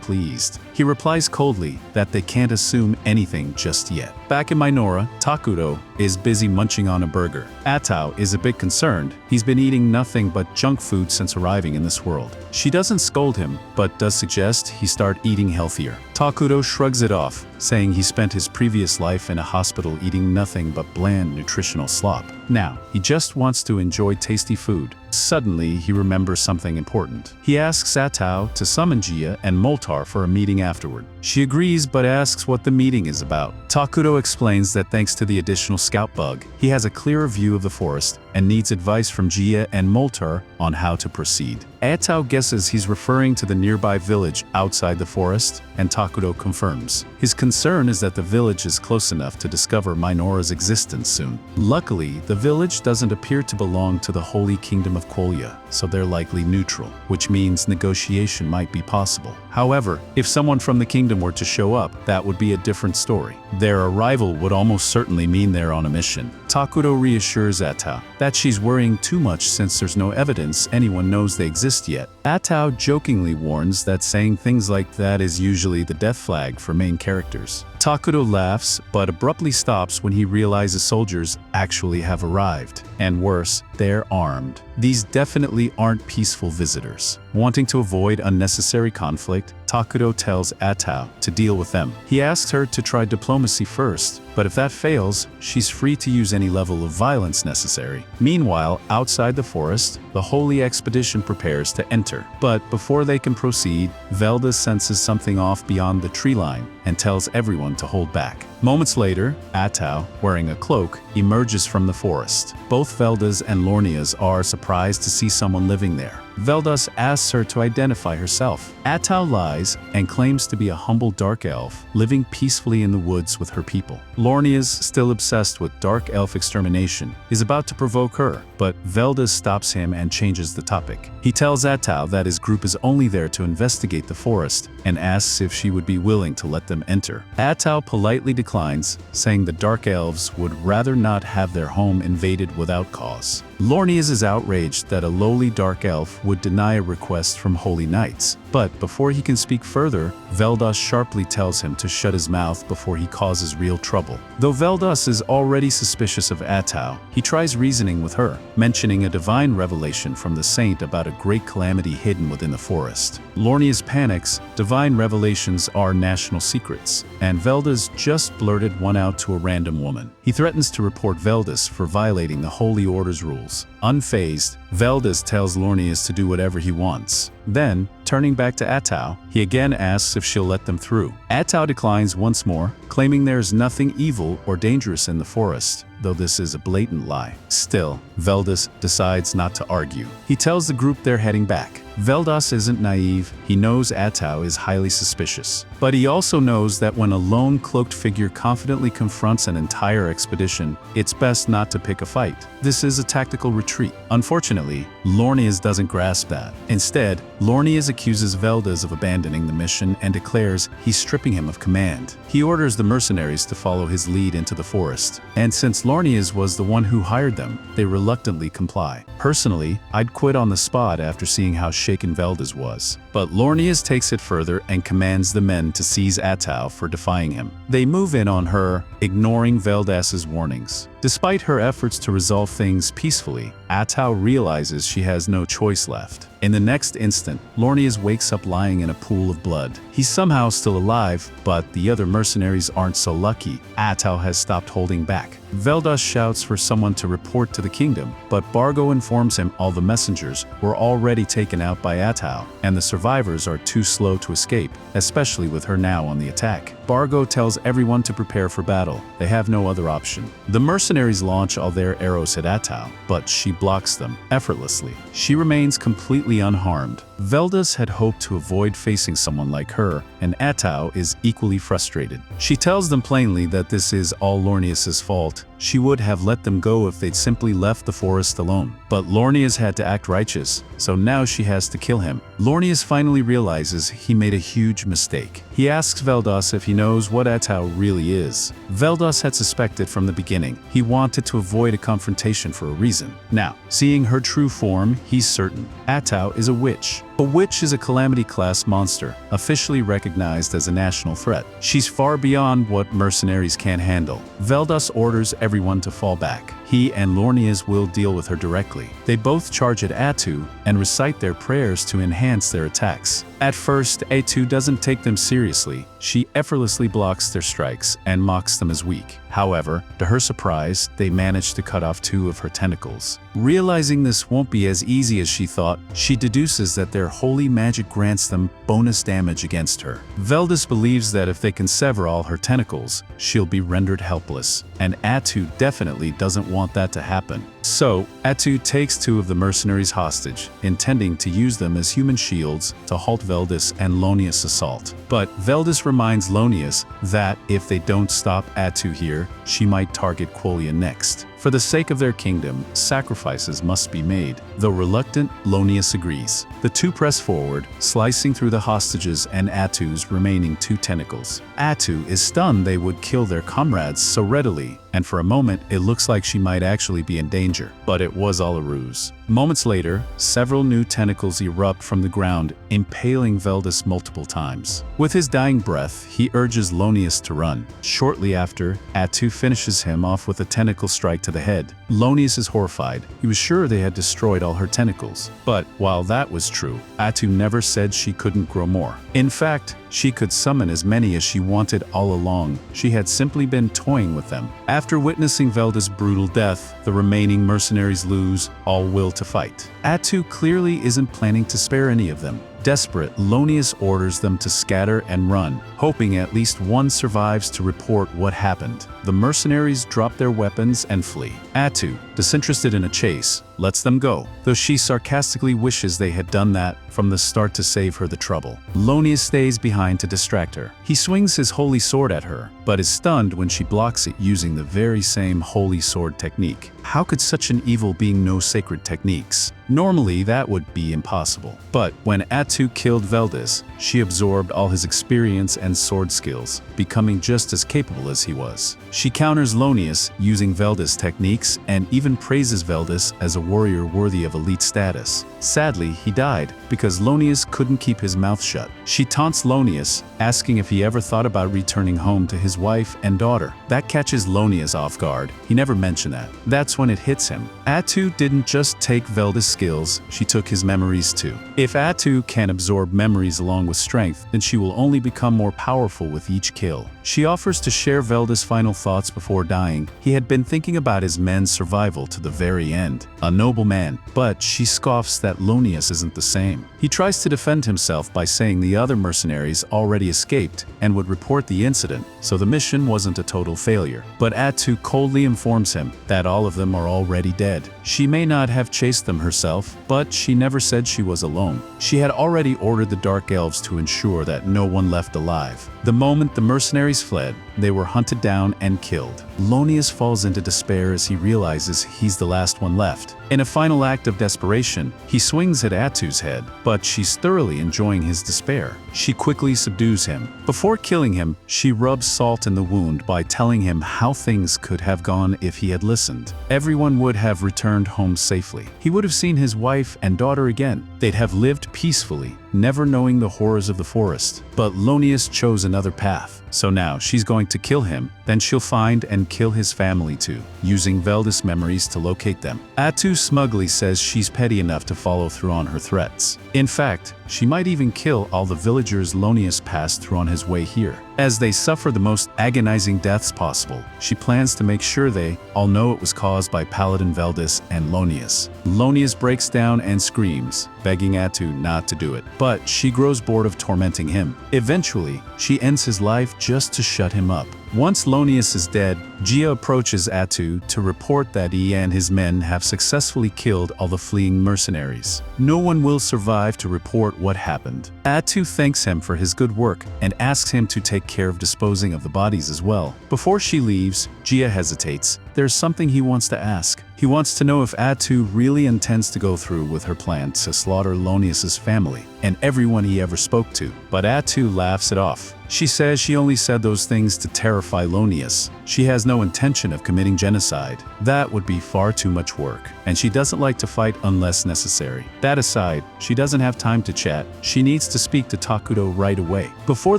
pleased. He replies coldly that they can't assume anything just yet. Back in Minora, Takuto is busy munching on a burger. Atao is a bit concerned. He's been eating nothing but junk food since arriving in this world. She doesn't scold him, but does suggest he start eating healthier. Takuto shrugs it off, saying he spent his previous life in a hospital eating nothing but bland nutritional slop. Now, he just wants to enjoy tasty food. Suddenly, he remembers something important. He asks Atao to summon Gia and Moltar for a meeting afterward. She agrees but asks what the meeting is about. Takuto explains that thanks to the additional scout bug, he has a clearer view of the forest and needs advice from Gia and Moltar on how to proceed. Atao guesses he's referring to the nearby village outside the forest, and Takuto confirms. His concern is that the village is close enough to discover Minora's existence soon. Luckily, the village doesn't appear to belong to the Holy Kingdom of Quolia, so they're likely neutral, which means negotiation might be possible. However, if someone from the kingdom were to show up, that would be a different story. Their arrival would almost certainly mean they're on a mission. Takuto reassures Atao that she's worrying too much since there's no evidence anyone knows they exist yet. Atao jokingly warns that saying things like that is usually the death flag for main characters. Takuto laughs, but abruptly stops when he realizes soldiers actually have arrived. And worse, they're armed. These definitely aren't peaceful visitors. Wanting to avoid unnecessary conflict, Takuto tells Atao to deal with them. He asks her to try diplomacy first, but if that fails, she's free to use any level of violence necessary. Meanwhile, outside the forest, the Holy Expedition prepares to enter. But before they can proceed, Veldas senses something off beyond the tree line and tells everyone to hold back. Moments later, Atao, wearing a cloak, emerges from the forest. Both Veldas and Lornias are surprised to see someone living there. Veldas asks her to identify herself. Atao lies and claims to be a humble dark elf, living peacefully in the woods with her people. Lornias, still obsessed with dark elf extermination, is about to provoke her, but Veldas stops him and changes the topic. He tells Atao that his group is only there to investigate the forest and asks if she would be willing to let them enter. Atao politely declines, saying the dark elves would rather not have their home invaded without cause. Lornias is outraged that a lowly dark elf would deny a request from holy knights. But before he can speak further, Veldas sharply tells him to shut his mouth before he causes real trouble. Though Veldas is already suspicious of Atao, he tries reasoning with her, mentioning a divine revelation from the saint about a great calamity hidden within the forest. Lornias panics. Divine revelations are national secrets, and Veldas just blurted one out to a random woman. He threatens to report Veldas for violating the Holy Order's rules. Unfazed, Veldas tells Lornias to do whatever he wants. Then, turning back to Atao, he again asks if she'll let them through. Atao declines once more, claiming there is nothing evil or dangerous in the forest, though this is a blatant lie. Still, Veldas decides not to argue. He tells the group they're heading back. Veldas isn't naive. He knows Atao is highly suspicious. But he also knows that when a lone cloaked figure confidently confronts an entire expedition, it's best not to pick a fight. This is a tactical retreat. Unfortunately, Lornias doesn't grasp that. Instead, Lornias accuses Veldas of abandoning the mission and declares he's stripping him of command. He orders the mercenaries to follow his lead into the forest. And since Lornias was the one who hired them, they reluctantly comply. Personally, I'd quit on the spot after seeing how shaken Veldas was. But Lornias takes it further and commands the men to seize Atao for defying him. They move in on her, ignoring Veldas's warnings. Despite her efforts to resolve things peacefully, Atao realizes she has no choice left. In the next instant, Lornias wakes up lying in a pool of blood. He's somehow still alive, but the other mercenaries aren't so lucky. Atau has stopped holding back. Veldas shouts for someone to report to the kingdom, but Bargo informs him all the messengers were already taken out by Atau, and the survivors are too slow to escape, especially with her now on the attack. Bargo tells everyone to prepare for battle. They have no other option. The mercenaries launch all their arrows at Atau, but she blocks them effortlessly. She remains completely unharmed. Veldas had hoped to avoid facing someone like her, and Atau is equally frustrated. She tells them plainly that this is all Lornias's fault. She would have let them go if they'd simply left the forest alone. But Lornias had to act righteous, so now she has to kill him. Lornias finally realizes he made a huge mistake. He asks Veldas if he knows what Atau really is. Veldas had suspected from the beginning. He wanted to avoid a confrontation for a reason. Now, seeing her true form, he's certain. Atau is a witch. A witch is a calamity-class monster, officially recognized as a national threat. She's far beyond what mercenaries can handle. Veldas orders everyone to fall back. He and Lornias will deal with her directly. They both charge at Atau and recite their prayers to enhance their attacks. At first, Atau doesn't take them seriously. She effortlessly blocks their strikes and mocks them as weak. However, to her surprise, they manage to cut off 2 of her tentacles. Realizing this won't be as easy as she thought, she deduces that their holy magic grants them bonus damage against her. Veldas believes that if they can sever all her tentacles, she'll be rendered helpless, and Atau definitely doesn't want that to happen. So, Atau takes 2 of the mercenaries hostage, intending to use them as human shields to halt Veldas and Lornias' assault. But Veldas reminds Lornias that if they don't stop Atau here, she might target Quolia next. For the sake of their kingdom, sacrifices must be made. Though reluctant, Lornias agrees. The 2 press forward, slicing through the hostages and Atau's remaining 2 tentacles. Atau is stunned they would kill their comrades so readily, and for a moment it looks like she might actually be in danger. But it was all a ruse. Moments later, several new tentacles erupt from the ground, impaling Veldas multiple times. With his dying breath, he urges Lornias to run. Shortly after, Atau finishes him off with a tentacle strike to the head. Lornias is horrified. He was sure they had destroyed all her tentacles. But while that was true, Atau never said she couldn't grow more. In fact, she could summon as many as she wanted all along. She had simply been toying with them. After witnessing Velda's brutal death, the remaining mercenaries lose all will to fight. Atau clearly isn't planning to spare any of them. Desperate, Lornias orders them to scatter and run, hoping at least one survives to report what happened. The mercenaries drop their weapons and flee. Atau, disinterested in a chase, lets them go, though she sarcastically wishes they had done that from the start to save her the trouble. Lornias stays behind to distract her. He swings his holy sword at her, but is stunned when she blocks it using the very same holy sword technique. How could such an evil being know sacred techniques? Normally, that would be impossible. But when Atau killed Veldas, she absorbed all his experience and sword skills, becoming just as capable as he was. She counters Lornias using Veldas techniques and even praises Veldas as a warrior worthy of elite status. Sadly, he died because Lornias couldn't keep his mouth shut. She taunts Lornias, asking if he ever thought about returning home to his wife and daughter. That catches Lornias off guard. He never mentioned that. That's when it hits him. Atau didn't just take Veldas' skills, she took his memories too. If Atau can absorb memories along with strength, then she will only become more powerful with each kill. She offers to share Veldas' final thoughts before dying. He had been thinking about his men's survival to the very end. A noble man, but she scoffs that Lornias isn't the same. He tries to defend himself by saying the other mercenaries already escaped and would report the incident, so the mission wasn't a total failure. But Atau coldly informs him that all of them are already dead. She may not have chased them herself, but she never said she was alone. She had already ordered the Dark Elves to ensure that no one left alive. The moment the mercenaries fled, they were hunted down and killed. Lornias falls into despair as he realizes he's the last one left. In a final act of desperation, he swings at Atau's head, but she's thoroughly enjoying his despair. She quickly subdues him. Before killing him, she rubs salt in the wound by telling him how things could have gone if he had listened. Everyone would have returned home safely. He would have seen his wife and daughter again. They'd have lived peacefully, never knowing the horrors of the forest. But Lornias chose another path. So now she's going to kill him, then she'll find and kill his family too, using Veldas memories to locate them. Atau smugly says she's petty enough to follow through on her threats. In fact, she might even kill all the villagers Lonius passed through on his way here. As they suffer the most agonizing deaths possible, she plans to make sure they all know it was caused by Paladin Veldis and Lonius. Lonius breaks down and screams, begging Attu not to do it, but she grows bored of tormenting him. Eventually, she ends his life just to shut him up. Once Lonius is dead, Gia approaches Attu to report that he and his men have successfully killed all the fleeing mercenaries. No one will survive to report what happened. Attu thanks him for his good work and asks him to take care of disposing of the bodies as well. Before she leaves, Gia hesitates. There's something he wants to ask. He wants to know if Attu really intends to go through with her plan to slaughter Lonius's family and everyone he ever spoke to. But Attu laughs it off. She says she only said those things to terrify Lonius. She has no intention of committing genocide. That would be far too much work, and she doesn't like to fight unless necessary. That aside, she doesn't have time to chat. She needs to speak to Takuto right away. Before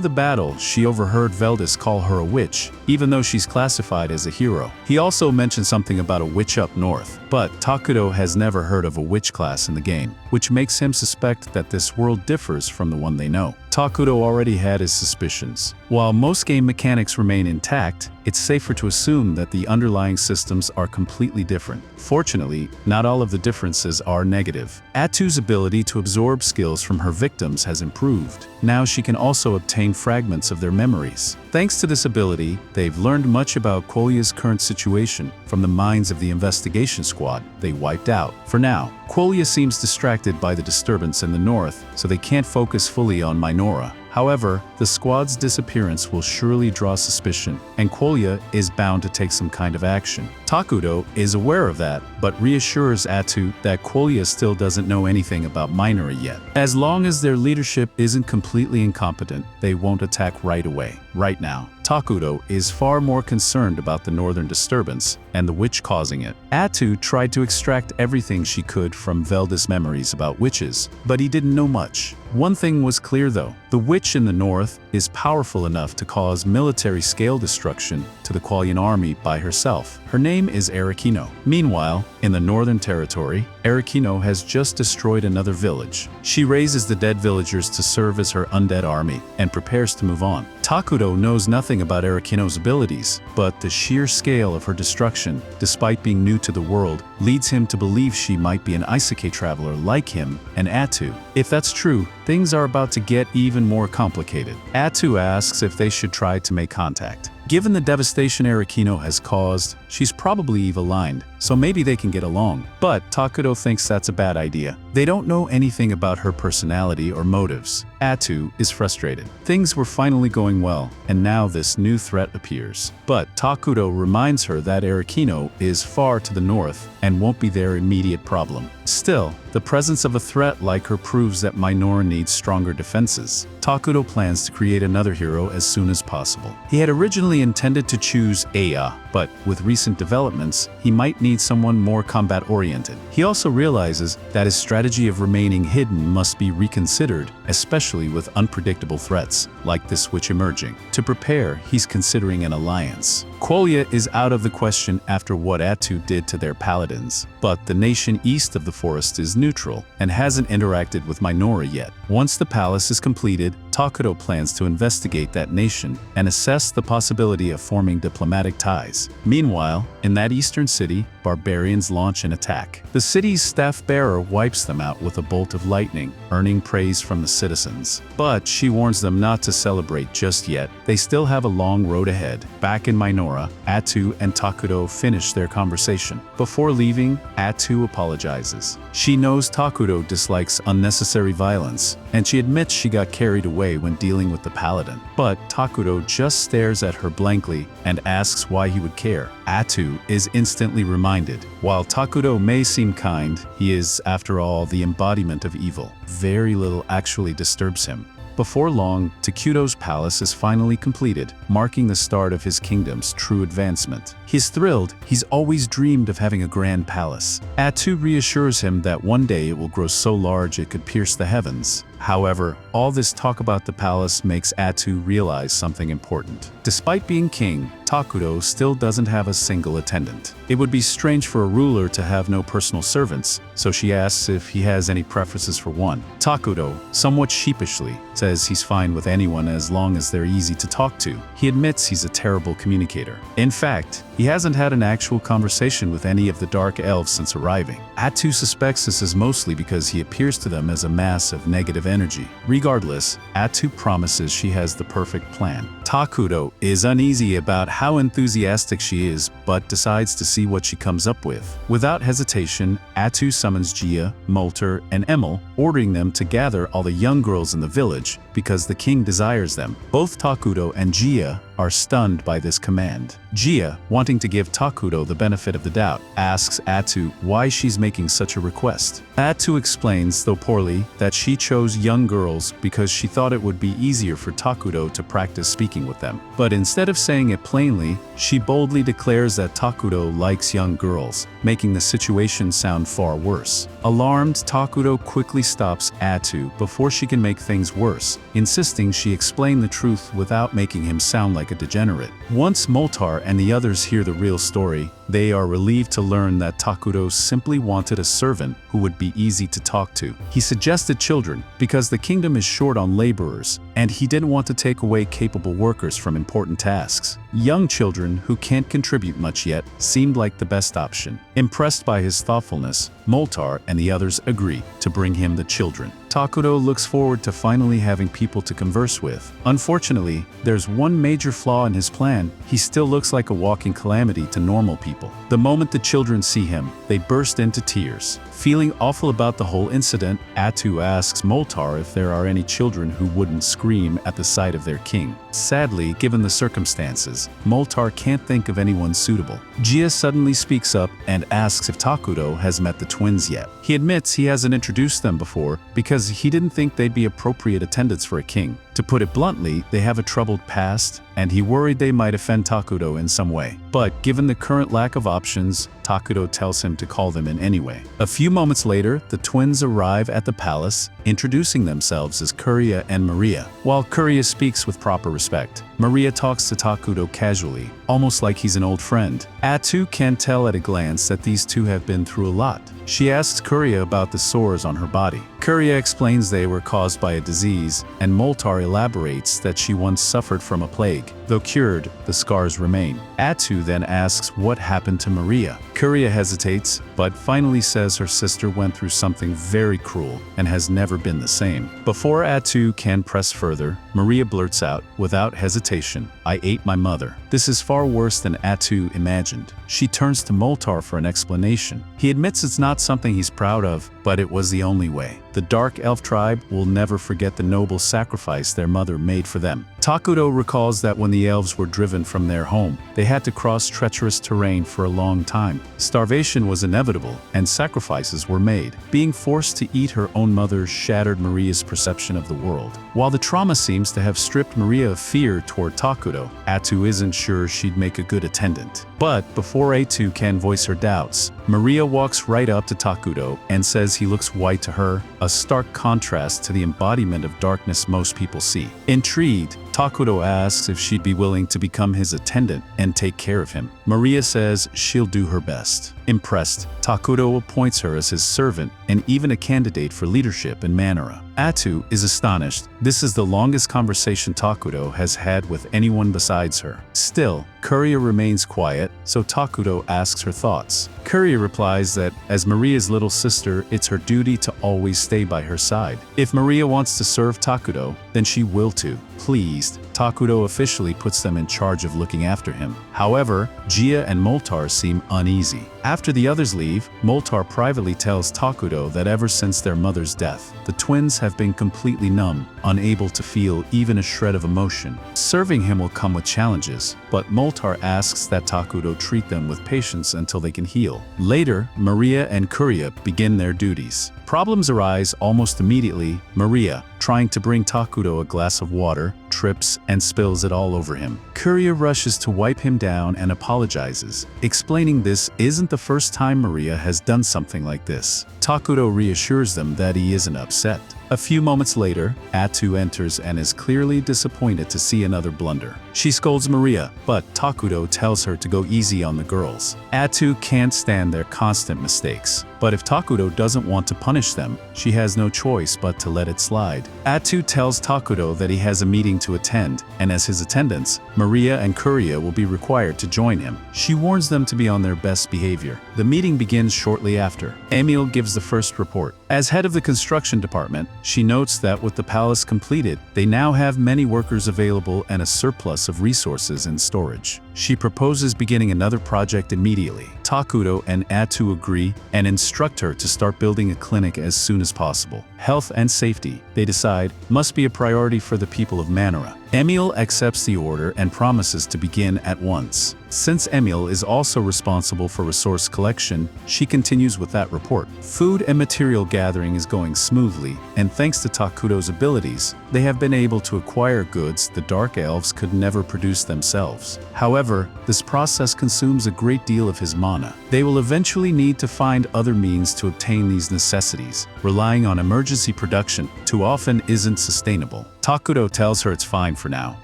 the battle, she overheard Veldis call her a witch, even though she's classified as a hero. He also mentioned something about a witch up north, but Takuto has never heard of a witch class in the game, which makes him suspect that this world differs from the one they know. Takuto already had his suspicions. While most game mechanics remain intact, it's safer to assume that the underlying systems are completely different. Fortunately, not all of the differences are negative. Attu's ability to absorb skills from her victims has improved. Now she can also obtain fragments of their memories. Thanks to this ability, they've learned much about Quolia's current situation from the minds of the investigation squad they wiped out. For now, Quolia seems distracted by the disturbance in the north, so they can't focus fully on Minora. However, the squad's disappearance will surely draw suspicion, and Quolia is bound to take some kind of action. Takuto is aware of that, but reassures Attu that Quolia still doesn't know anything about Minora yet. As long as their leadership isn't completely incompetent, they won't attack right away. Right now, Takuto is far more concerned about the northern disturbance and the witch causing it. Attu tried to extract everything she could from Veldis' memories about witches, but he didn't know much. One thing was clear though, the witch in the north is powerful enough to cause military-scale destruction to the Qualian army by herself. Her name is Arikino. Meanwhile, in the northern territory, Arikino has just destroyed another village. She raises the dead villagers to serve as her undead army and prepares to move on. Takuto knows nothing about Arikino's abilities, but the sheer scale of her destruction, despite being new to the world, leads him to believe she might be an isekai traveler like him and Attu. If that's true, things are about to get even more complicated. Attu asks if they should try to make contact. Given the devastation Arikino has caused, she's probably evil-aligned, so maybe they can get along. But Takuto thinks that's a bad idea. They don't know anything about her personality or motives. Attu is frustrated. Things were finally going well, and now this new threat appears. But Takuto reminds her that Arikino is far to the north and won't be their immediate problem. Still, the presence of a threat like her proves that Minora needs stronger defenses. Takuto plans to create another hero as soon as possible. He had originally intended to choose Aya, but with recent developments, he might need someone more combat-oriented. He also realizes that his strategy of remaining hidden must be reconsidered, especially with unpredictable threats, like this witch emerging. To prepare, he's considering an alliance. Quolia is out of the question after what Attu did to their paladins, but the nation east of the forest is neutral and hasn't interacted with Minora yet. Once the palace is completed, Takuto plans to investigate that nation and assess the possibility of forming diplomatic ties. Meanwhile, in that eastern city, barbarians launch an attack. The city's staff-bearer wipes them out with a bolt of lightning, earning praise from the citizens. But she warns them not to celebrate just yet. They still have a long road ahead. Back in Minora, Attu and Takuto finish their conversation. Before leaving, Attu apologizes. She knows Takuto dislikes unnecessary violence, and she admits she got carried away when dealing with the paladin. But Takuto just stares at her blankly and asks why he would care. Attu is instantly reminded. While Takuto may seem kind, he is, after all, the embodiment of evil. Very little actually disturbs him. Before long, Takuto's palace is finally completed, marking the start of his kingdom's true advancement. He's thrilled. He's always dreamed of having a grand palace. Attu reassures him that one day it will grow so large it could pierce the heavens. However, all this talk about the palace makes Atsu realize something important. Despite being king, Takudo still doesn't have a single attendant. It would be strange for a ruler to have no personal servants, so she asks if he has any preferences for one. Takudo, somewhat sheepishly, says he's fine with anyone as long as they're easy to talk to. He admits he's a terrible communicator. In fact, he hasn't had an actual conversation with any of the dark elves since arriving. Atsu suspects this is mostly because he appears to them as a mass of negative energy. Regardless, Atsu promises she has the perfect plan. Takudo is uneasy about how enthusiastic she is, but decides to see what she comes up with. Without hesitation, Atsu summons Gia, Molter, and Emil, ordering them to gather all the young girls in the village because the king desires them. Both Takudo and Gia are stunned by this command. Gia, wanting to give Takudo the benefit of the doubt, asks Atsu why she's making such a request. Atsu explains, though poorly, that she chose young girls because she thought it would be easier for Takudo to practice speaking with them. But instead of saying it plainly, she boldly declares that Takudo likes young girls, making the situation sound far worse. Alarmed, Takudo quickly stops Atsu before she can make things worse, insisting she explain the truth without making him sound like a degenerate. Once Moltar and the others hear the real story, they are relieved to learn that Takudo simply wanted a servant who would be easy to talk to. He suggested children because the kingdom is short on laborers, and he didn't want to take away capable workers from important tasks. Young children who can't contribute much yet seemed like the best option. Impressed by his thoughtfulness, Moltar and the others agree to bring him the children. Takudo looks forward to finally having people to converse with. Unfortunately, there's one major flaw in his plan. He still looks like a walking calamity to normal people. The moment the children see him, they burst into tears. Feeling awful about the whole incident, Atsu asks Moltar if there are any children who wouldn't scream at the sight of their king. Sadly, given the circumstances, Moltar can't think of anyone suitable. Gia suddenly speaks up and asks if Takudo has met the twins yet. He admits he hasn't introduced them before because he didn't think they'd be appropriate attendants for a king. To put it bluntly, they have a troubled past, and he worried they might offend Takudo in some way. But given the current lack of options, Takudo tells him to call them in anyway. A few moments later, the twins arrive at the palace, introducing themselves as Kuria and Maria. While Kuria speaks with proper respect, Maria talks to Takudo casually, almost like he's an old friend. Atsu can tell at a glance that these two have been through a lot. She asks Kuria about the sores on her body. Kuria explains they were caused by a disease, and Moltar elaborates that she once suffered from a plague. Though cured, the scars remain. Atsu then asks what happened to Maria. Kuria hesitates, but finally says her sister went through something very cruel and has never been the same. Before Atsu can press further, Maria blurts out, without hesitation, "I ate my mother." This is far worse than Atsu imagined. She turns to Moltar for an explanation. He admits it's not something he's proud of, but it was the only way. The Dark Elf tribe will never forget the noble sacrifice their mother made for them. Takudo recalls that when the elves were driven from their home, they had to cross treacherous terrain for a long time. Starvation was inevitable, and sacrifices were made. Being forced to eat her own mother shattered Maria's perception of the world. While the trauma seems to have stripped Maria of fear toward Takudo, Atsu isn't sure she'd make a good attendant. But before Atsu can voice her doubts, Maria walks right up to Takudo and says he looks white to her, a stark contrast to the embodiment of darkness most people see. Intrigued, Takudo asks if she'd be willing to become his attendant and take care of him. Maria says she'll do her best. Impressed, Takudo appoints her as his servant and even a candidate for leadership in Manara. Atsu is astonished. This is the longest conversation Takudo has had with anyone besides her. Still, Kuria remains quiet, so Takudo asks her thoughts. Kuria replies that, as Maria's little sister, it's her duty to always stay by her side. If Maria wants to serve Takudo, then she will too. Pleased, Takudo officially puts them in charge of looking after him. However, Gia and Moltar seem uneasy. After the others leave, Moltar privately tells Takudo that ever since their mother's death, the twins have been completely numb, unable to feel even a shred of emotion. Serving him will come with challenges, but Moltar asks that Takudo treat them with patience until they can heal. Later, Maria and Kuria begin their duties. Problems arise almost immediately. Maria, trying to bring Takudo a glass of water, trips and spills it all over him. Kuria rushes to wipe him down and apologizes, explaining this isn't the first time Maria has done something like this. Takudo reassures them that he isn't upset. A few moments later, Atu enters and is clearly disappointed to see another blunder. She scolds Maria, but Takudo tells her to go easy on the girls. Atu can't stand their constant mistakes, but if Takudo doesn't want to punish them, she has no choice but to let it slide. Atu tells Takudo that he has a meeting to attend, and as his attendants, Maria and Kuria will be required to join him. She warns them to be on their best behavior. The meeting begins shortly after. Emil gives the first report. As head of the construction department, she notes that with the palace completed, they now have many workers available and a surplus of resources in storage. She proposes beginning another project immediately. Takudo and Atu agree and instruct her to start building a clinic as soon as possible. Health and safety, they decide, must be a priority for the people of Manara. Emil accepts the order and promises to begin at once. Since Emil is also responsible for resource collection, she continues with that report. Food and material gathering is going smoothly, and thanks to Takudo's abilities, they have been able to acquire goods the Dark Elves could never produce themselves. However, this process consumes a great deal of his mana. They will eventually need to find other means to obtain these necessities. Relying on emergency production too often isn't sustainable. Takudo tells her it's fine for now,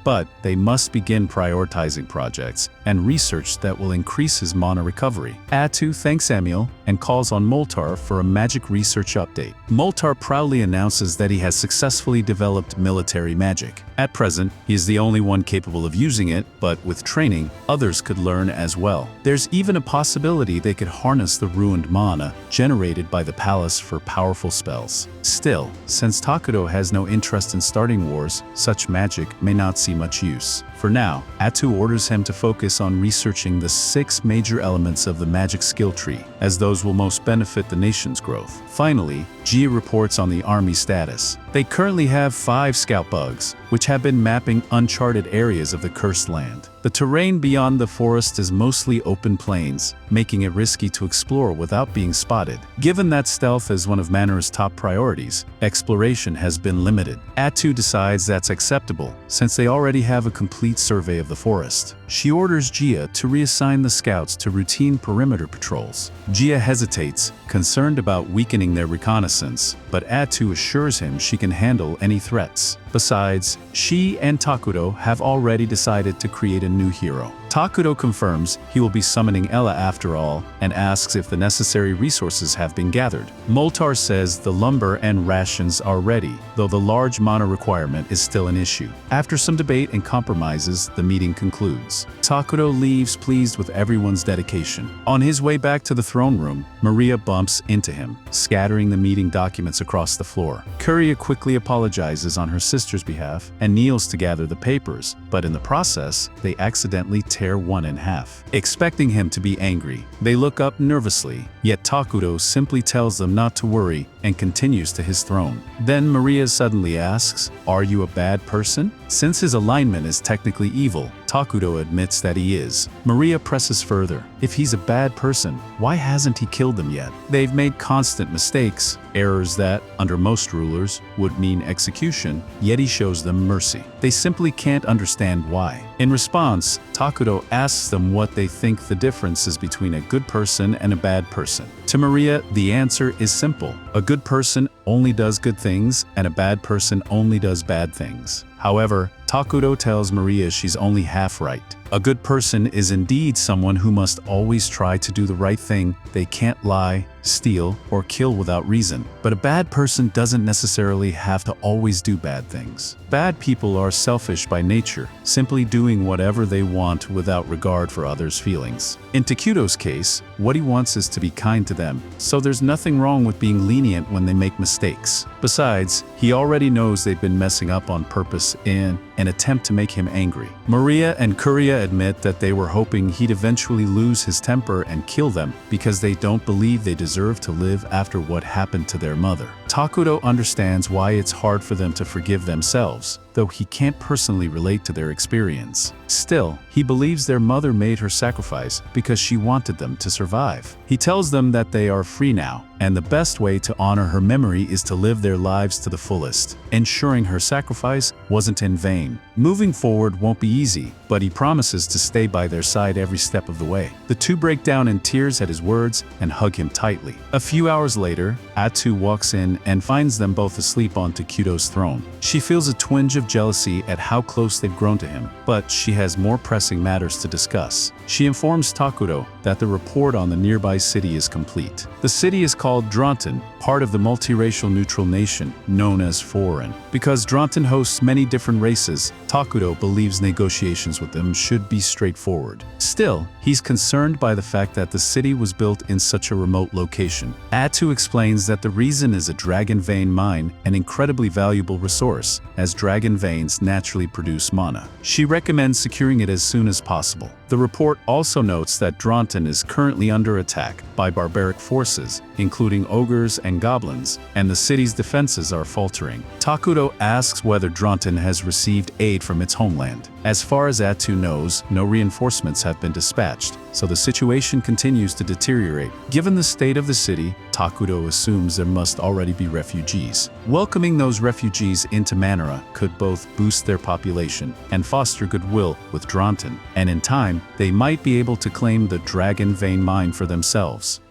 but they must begin prioritizing projects and research that will increase his mana recovery. Atu thanks Emil and calls on Moltar for a magic research update. Moltar proudly announces that he has successfully developed military magic. At present, he is the only one capable of using it, but with training, others could learn as well. There's even a possibility they could harness the ruined mana generated by the palace for powerful spells. Still, since Takudo has no interest in starting wars, such magic may not see much use. For now, Atu orders him to focus on researching the 6 major elements of the magic skill tree, as those will most benefit the nation's growth. Finally, Gia reports on the army status. They currently have 5 scout bugs, which have been mapping uncharted areas of the cursed land. The terrain beyond the forest is mostly open plains, making it risky to explore without being spotted. Given that stealth is one of Manara's top priorities, exploration has been limited. Atu decides that's acceptable, since they already have a complete survey of the forest. She orders Gia to reassign the scouts to routine perimeter patrols. Gia hesitates, concerned about weakening their reconnaissance, but Atu assures him she can handle any threats. Besides, she and Takudo have already decided to create a new hero. Takudo confirms he will be summoning Ella after all and asks if the necessary resources have been gathered. Moltar says the lumber and rations are ready, though the large mana requirement is still an issue. After some debate and compromises, the meeting concludes. Takudo leaves pleased with everyone's dedication. On his way back to the throne room, Maria bumps into him, scattering the meeting documents across the floor. Kuria quickly apologizes on her sister's behalf and kneels to gather the papers, but in the process, they accidentally tear one in half. Expecting him to be angry, they look up nervously, yet Takudo simply tells them not to worry and continues to his throne. Then Maria suddenly asks, "Are you a bad person?" Since his alignment is technically evil, Takudo admits that he is. Maria presses further. If he's a bad person, why hasn't he killed them yet? They've made constant mistakes, errors that, under most rulers, would mean execution, yet he shows them mercy. They simply can't understand why. In response, Takudo asks them what they think the difference is between a good person and a bad person. To Maria, the answer is simple. A good person only does good things, and a bad person only does bad things. However, Takudo tells Maria she's only half right. A good person is indeed someone who must always try to do the right thing. They can't lie, steal, or kill without reason. But a bad person doesn't necessarily have to always do bad things. Bad people are selfish by nature, simply doing whatever they want without regard for others' feelings. In Takudo's case, what he wants is to be kind to them, so there's nothing wrong with being lenient when they make mistakes. Besides, he already knows they've been messing up on purpose in an attempt to make him angry. Maria and Kuria admit that they were hoping he'd eventually lose his temper and kill them because they don't believe they deserve to live after what happened to their mother. Takudo understands why it's hard for them to forgive themselves. though he can't personally relate to their experience. Still, he believes their mother made her sacrifice because she wanted them to survive. He tells them that they are free now, and the best way to honor her memory is to live their lives to the fullest, ensuring her sacrifice wasn't in vain. Moving forward won't be easy, but he promises to stay by their side every step of the way. The two break down in tears at his words and hug him tightly. A few hours later, Attu walks in and finds them both asleep on Takuto's throne. She feels a twinge of jealousy at how close they've grown to him, but she has more pressing matters to discuss. She informs Takuto that the report on the nearby city is complete. The city is called Draen, part of the multiracial neutral nation known as Foreign. Because Draen hosts many different races, Takuto believes negotiations with them should be straightforward. Still, he's concerned by the fact that the city was built in such a remote location. Attu explains that the reason is a dragon vein mine, an incredibly valuable resource, as dragon veins naturally produce mana. She recommends securing it as soon as possible. The report also notes that Draen is currently under attack by barbaric forces, including ogres and goblins, and the city's defenses are faltering. Takuto asks whether Draen has received aid from its homeland. As far as Attu knows, no reinforcements have been dispatched, so the situation continues to deteriorate. Given the state of the city, Takuto assumes there must already be refugees. Welcoming those refugees into Manara could both boost their population and foster goodwill with Draen, and in time, they might be able to claim the Dragon Vein Mine for themselves.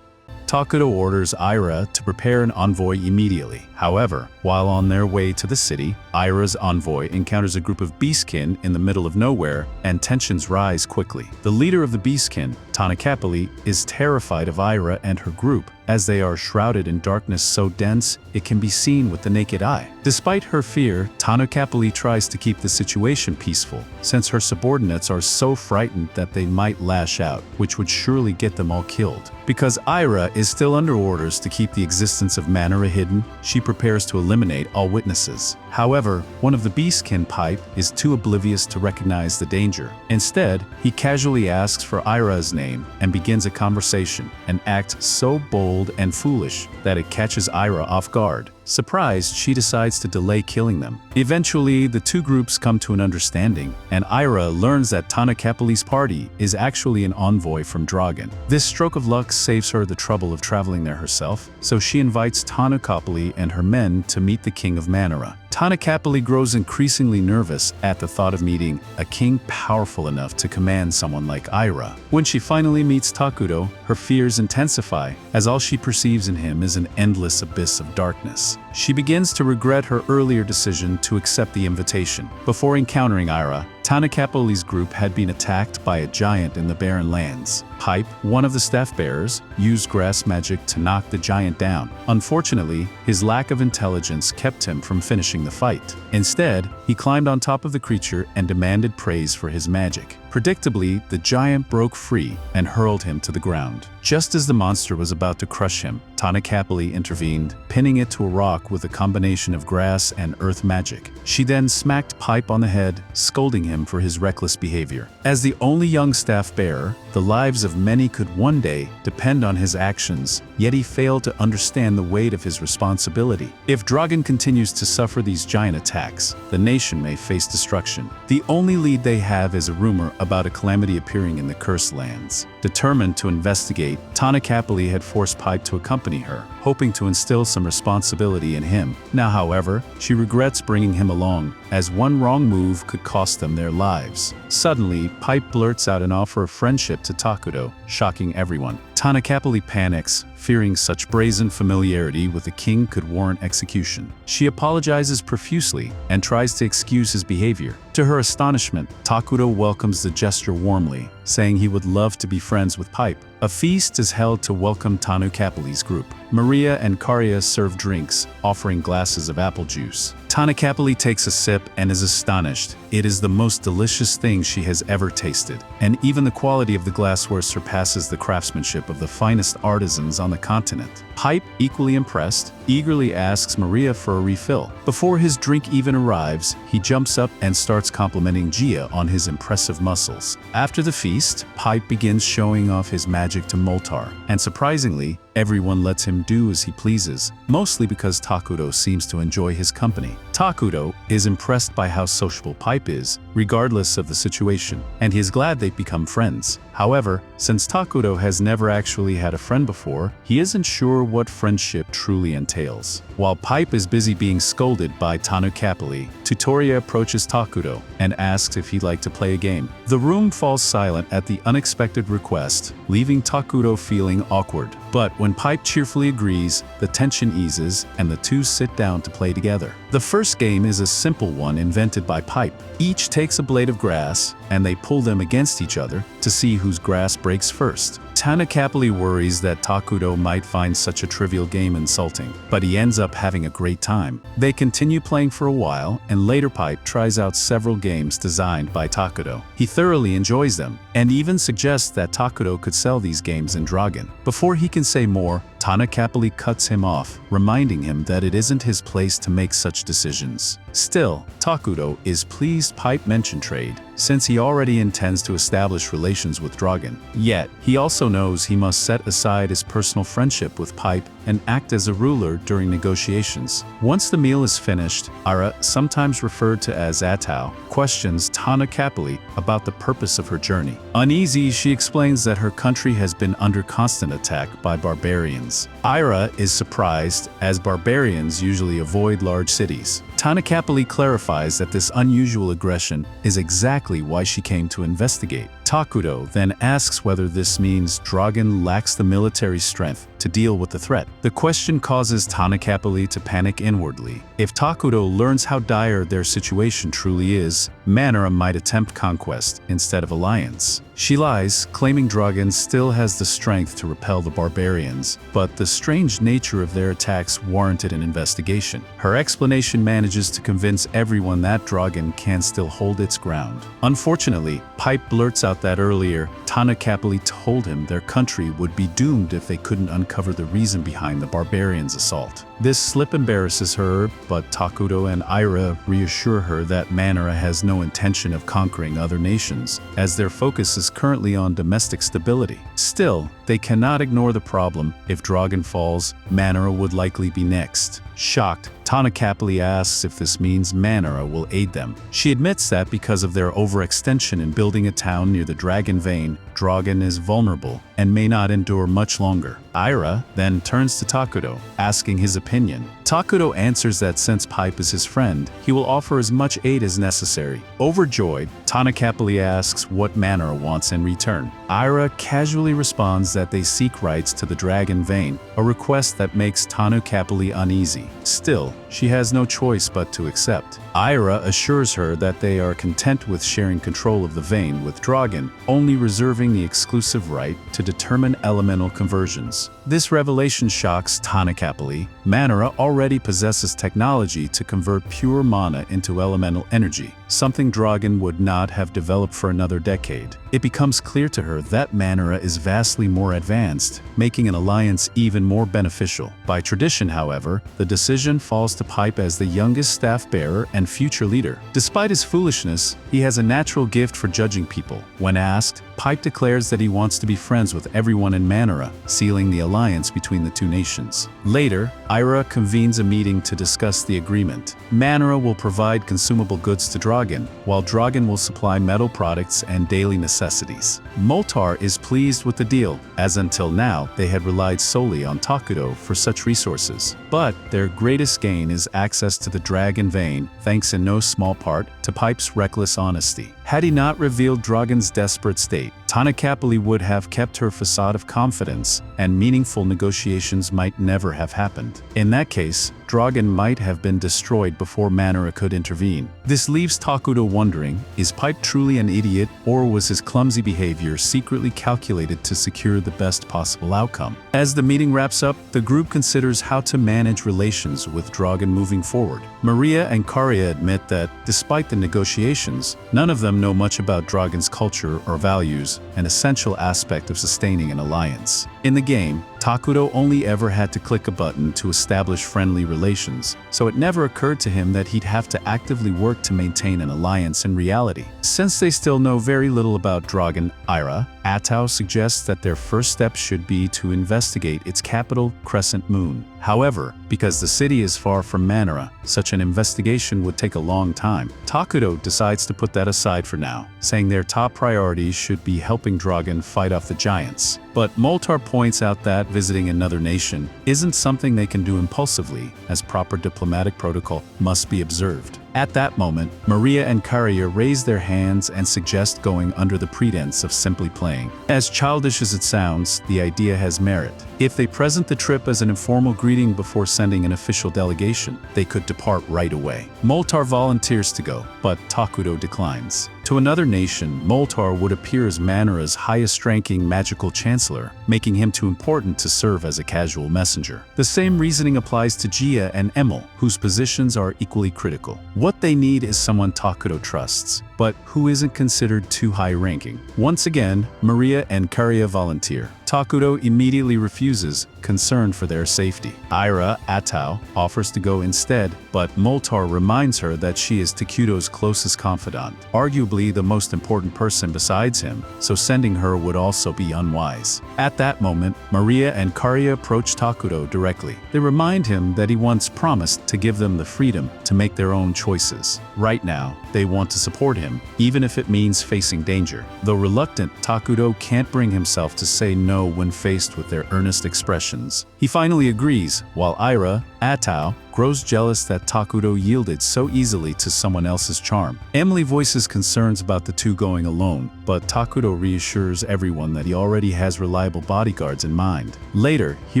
Takuto orders Ira to prepare an envoy immediately. However, while on their way to the city, Ira's envoy encounters a group of beastkin in the middle of nowhere, and tensions rise quickly. The leader of the beastkin, Tanakapali, is terrified of Ira and her group, as they are shrouded in darkness so dense it can be seen with the naked eye. Despite her fear, Tanakapali tries to keep the situation peaceful, since her subordinates are so frightened that they might lash out, which would surely get them all killed. Because Ira is still under orders to keep the existence of Manara hidden, she prepares to eliminate all witnesses. However, one of the beastkin pipe is too oblivious to recognize the danger. Instead, he casually asks for Ira's name and begins a conversation, an act so bold and foolish that it catches Ira off guard. Surprised, she decides to delay killing them. Eventually, the two groups come to an understanding, and Ira learns that Tanakapali's party is actually an envoy from Draen. This stroke of luck saves her the trouble of traveling there herself, so she invites Tanakapali and her men to meet the king of Manara. Tanakapali grows increasingly nervous at the thought of meeting a king powerful enough to command someone like Ira. When she finally meets Takuto, her fears intensify, as all she perceives in him is an endless abyss of darkness. She begins to regret her earlier decision to accept the invitation. Before encountering Ira, Tanakapali's group had been attacked by a giant in the barren lands. Pipe, one of the staff bearers, used grass magic to knock the giant down. Unfortunately, his lack of intelligence kept him from finishing the fight. Instead, he climbed on top of the creature and demanded praise for his magic. Predictably, the giant broke free and hurled him to the ground. Just as the monster was about to crush him, Tanakapali intervened, pinning it to a rock with a combination of grass and earth magic. She then smacked Pipe on the head, scolding him for his reckless behavior. As the only young staff bearer, the lives of many could one day depend on his actions, yet he failed to understand the weight of his responsibility. If Draen continues to suffer these giant attacks, the nation may face destruction. The only lead they have is a rumor about a calamity appearing in the Cursed Lands. Determined to investigate, Tanakapali had forced Pipe to accompany her, hoping to instill some responsibility in him. Now, however, she regrets bringing him along, as one wrong move could cost them their lives. Suddenly, Pipe blurts out an offer of friendship to Takuto, shocking everyone. Tanakapali panics, fearing such brazen familiarity with the king could warrant execution. She apologizes profusely and tries to excuse his behavior. To her astonishment, Takuto welcomes the gesture warmly, saying he would love to be friends with Pipe. A feast is held to welcome Tanakapali's group. Maria and Karya serve drinks, offering glasses of apple juice. Tanakapali takes a sip and is astonished. It is the most delicious thing she has ever tasted, and even the quality of the glassware surpasses the craftsmanship of the finest artisans on the continent. Pipe, equally impressed, eagerly asks Maria for a refill. Before his drink even arrives, he jumps up and starts complimenting Gia on his impressive muscles. After the feast, Pipe begins showing off his magic to Moltar, and surprisingly, everyone lets him do as he pleases, mostly because Takuto seems to enjoy his company. Takudo is impressed by how sociable Pipe is, regardless of the situation, and he is glad they've become friends. However, since Takudo has never actually had a friend before, he isn't sure what friendship truly entails. While Pipe is busy being scolded by Tanukapali, Tutoria approaches Takudo and asks if he'd like to play a game. The room falls silent at the unexpected request, leaving Takudo feeling awkward. But when Pipe cheerfully agrees, the tension eases and the two sit down to play together. The first game is a simple one invented by Pipe. Each takes a blade of grass, and they pull them against each other to see whose grass breaks first. Tanukapali worries that Takudo might find such a trivial game insulting, but he ends up having a great time. They continue playing for a while, and later Pipe tries out several games designed by Takudo. He thoroughly enjoys them, and even suggests that Takudo could sell these games in Draen. Before he can say more, Tanukapali cuts him off, reminding him that it isn't his place to make such decisions. Still, Takudo is pleased Pipe mentioned trade, since he already intends to establish relations with Draen. Yet, he also knows he must set aside his personal friendship with Pipe and act as a ruler during negotiations. Once the meal is finished, Ira, sometimes referred to as Atau, questions Tanukapali about the purpose of her journey. Uneasy, she explains that her country has been under constant attack by barbarians. Ira is surprised, as barbarians usually avoid large cities. Tanukapali clarifies that this unusual aggression is exactly why she came to investigate. Takudo then asks whether this means Draen lacks the military strength to deal with the threat. The question causes Tanukapali to panic inwardly. If Takudo learns how dire their situation truly is, Manara might attempt conquest instead of alliance. She lies, claiming Draen still has the strength to repel the barbarians, but the strange nature of their attacks warranted an investigation. Her explanation manages to convince everyone that Draen can still hold its ground. Unfortunately, Pipe blurts out that earlier, Tanukapali told him their country would be doomed if they couldn't uncover the reason behind the barbarians' assault. This slip embarrasses her, but Takudo and Ira reassure her that Manara has no intention of conquering other nations, as their focus is currently on domestic stability. Still, they cannot ignore the problem. If Draen falls, Manara would likely be next. Shocked, Tanukapali asks if this means Manara will aid them. She admits that because of their overextension in building a town near the Dragon Vein, Draen is vulnerable and may not endure much longer. Ira then turns to Takudo, asking his opinion. Takudo answers that since Pipe is his friend, he will offer as much aid as necessary. Overjoyed, Tanukapali asks what Manara wants in return. Ira casually responds that they seek rights to the Dragon Vein, a request that makes Tanukapali uneasy. Still, she has no choice but to accept. Ira assures her that they are content with sharing control of the vein with Draen, only reserving the exclusive right to determine elemental conversions. This revelation shocks Tanukapali. Manara already possesses technology to convert pure mana into elemental energy, something Draen would not have developed for another decade. It becomes clear to her that Manara is vastly more advanced, making an alliance even more beneficial. By tradition, however, the decision falls to Pipe as the youngest staff bearer and future leader. Despite his foolishness, he has a natural gift for judging people. When asked, Pipe declares that he wants to be friends with everyone in Manara, sealing the alliance between the two nations. Later, Ira convenes a meeting to discuss the agreement. Manara will provide consumable goods to Draen, while Draen will supply metal products and daily necessities. Moltar is pleased with the deal, as until now they had relied solely on Takudo for such resources. But their greatest gain is access to the Dragon Vein, thanks in no small part to Pipe's reckless honesty. Had he not revealed Dragen's desperate state, Tanukapali would have kept her facade of confidence, and meaningful negotiations might never have happened. In that case, Draen might have been destroyed before Manara could intervene. This leaves Takudo wondering, is Pipe truly an idiot, or was his clumsy behavior secretly calculated to secure the best possible outcome? As the meeting wraps up, the group considers how to manage relations with Draen moving forward. Maria and Karya admit that, despite the negotiations, none of them know much about Dragen's culture or values, an essential aspect of sustaining an alliance. In the game, Takudo only ever had to click a button to establish friendly relations, so it never occurred to him that he'd have to actively work to maintain an alliance in reality. Since they still know very little about Draen, Isla, Atau suggests that their first step should be to investigate its capital, Crescent Moon. However, because the city is far from Manara, such an investigation would take a long time. Takudo decides to put that aside for now, saying their top priority should be helping Draen fight off the giants. But Moltar points out that visiting another nation isn't something they can do impulsively, as proper diplomatic protocol must be observed. At that moment, Maria and Karia raise their hands and suggest going under the pretense of simply playing. As childish as it sounds, the idea has merit. If they present the trip as an informal greeting before sending an official delegation, they could depart right away. Moltar volunteers to go, but Takudo declines. To another nation, Moltar would appear as Manara's highest-ranking magical chancellor, making him too important to serve as a casual messenger. The same reasoning applies to Gia and Emil, whose positions are equally critical. What they need is someone Takudo trusts, but who isn't considered too high-ranking. Once again, Maria and Karia volunteer. Takudo immediately refuses, concerned for their safety. Ira, Atau, offers to go instead, but Moltar reminds her that she is Takudo's closest confidant, arguably the most important person besides him, so sending her would also be unwise. At that moment, Maria and Karia approach Takudo directly. They remind him that he once promised to give them the freedom to make their own choices. Right now, they want to support him, even if it means facing danger. Though reluctant, Takudo can't bring himself to say no when faced with their earnest expressions. He finally agrees, while Ira, Atau, grows jealous that Takudo yielded so easily to someone else's charm. Emily voices concerns about the two going alone, but Takudo reassures everyone that he already has reliable bodyguards in mind. Later, he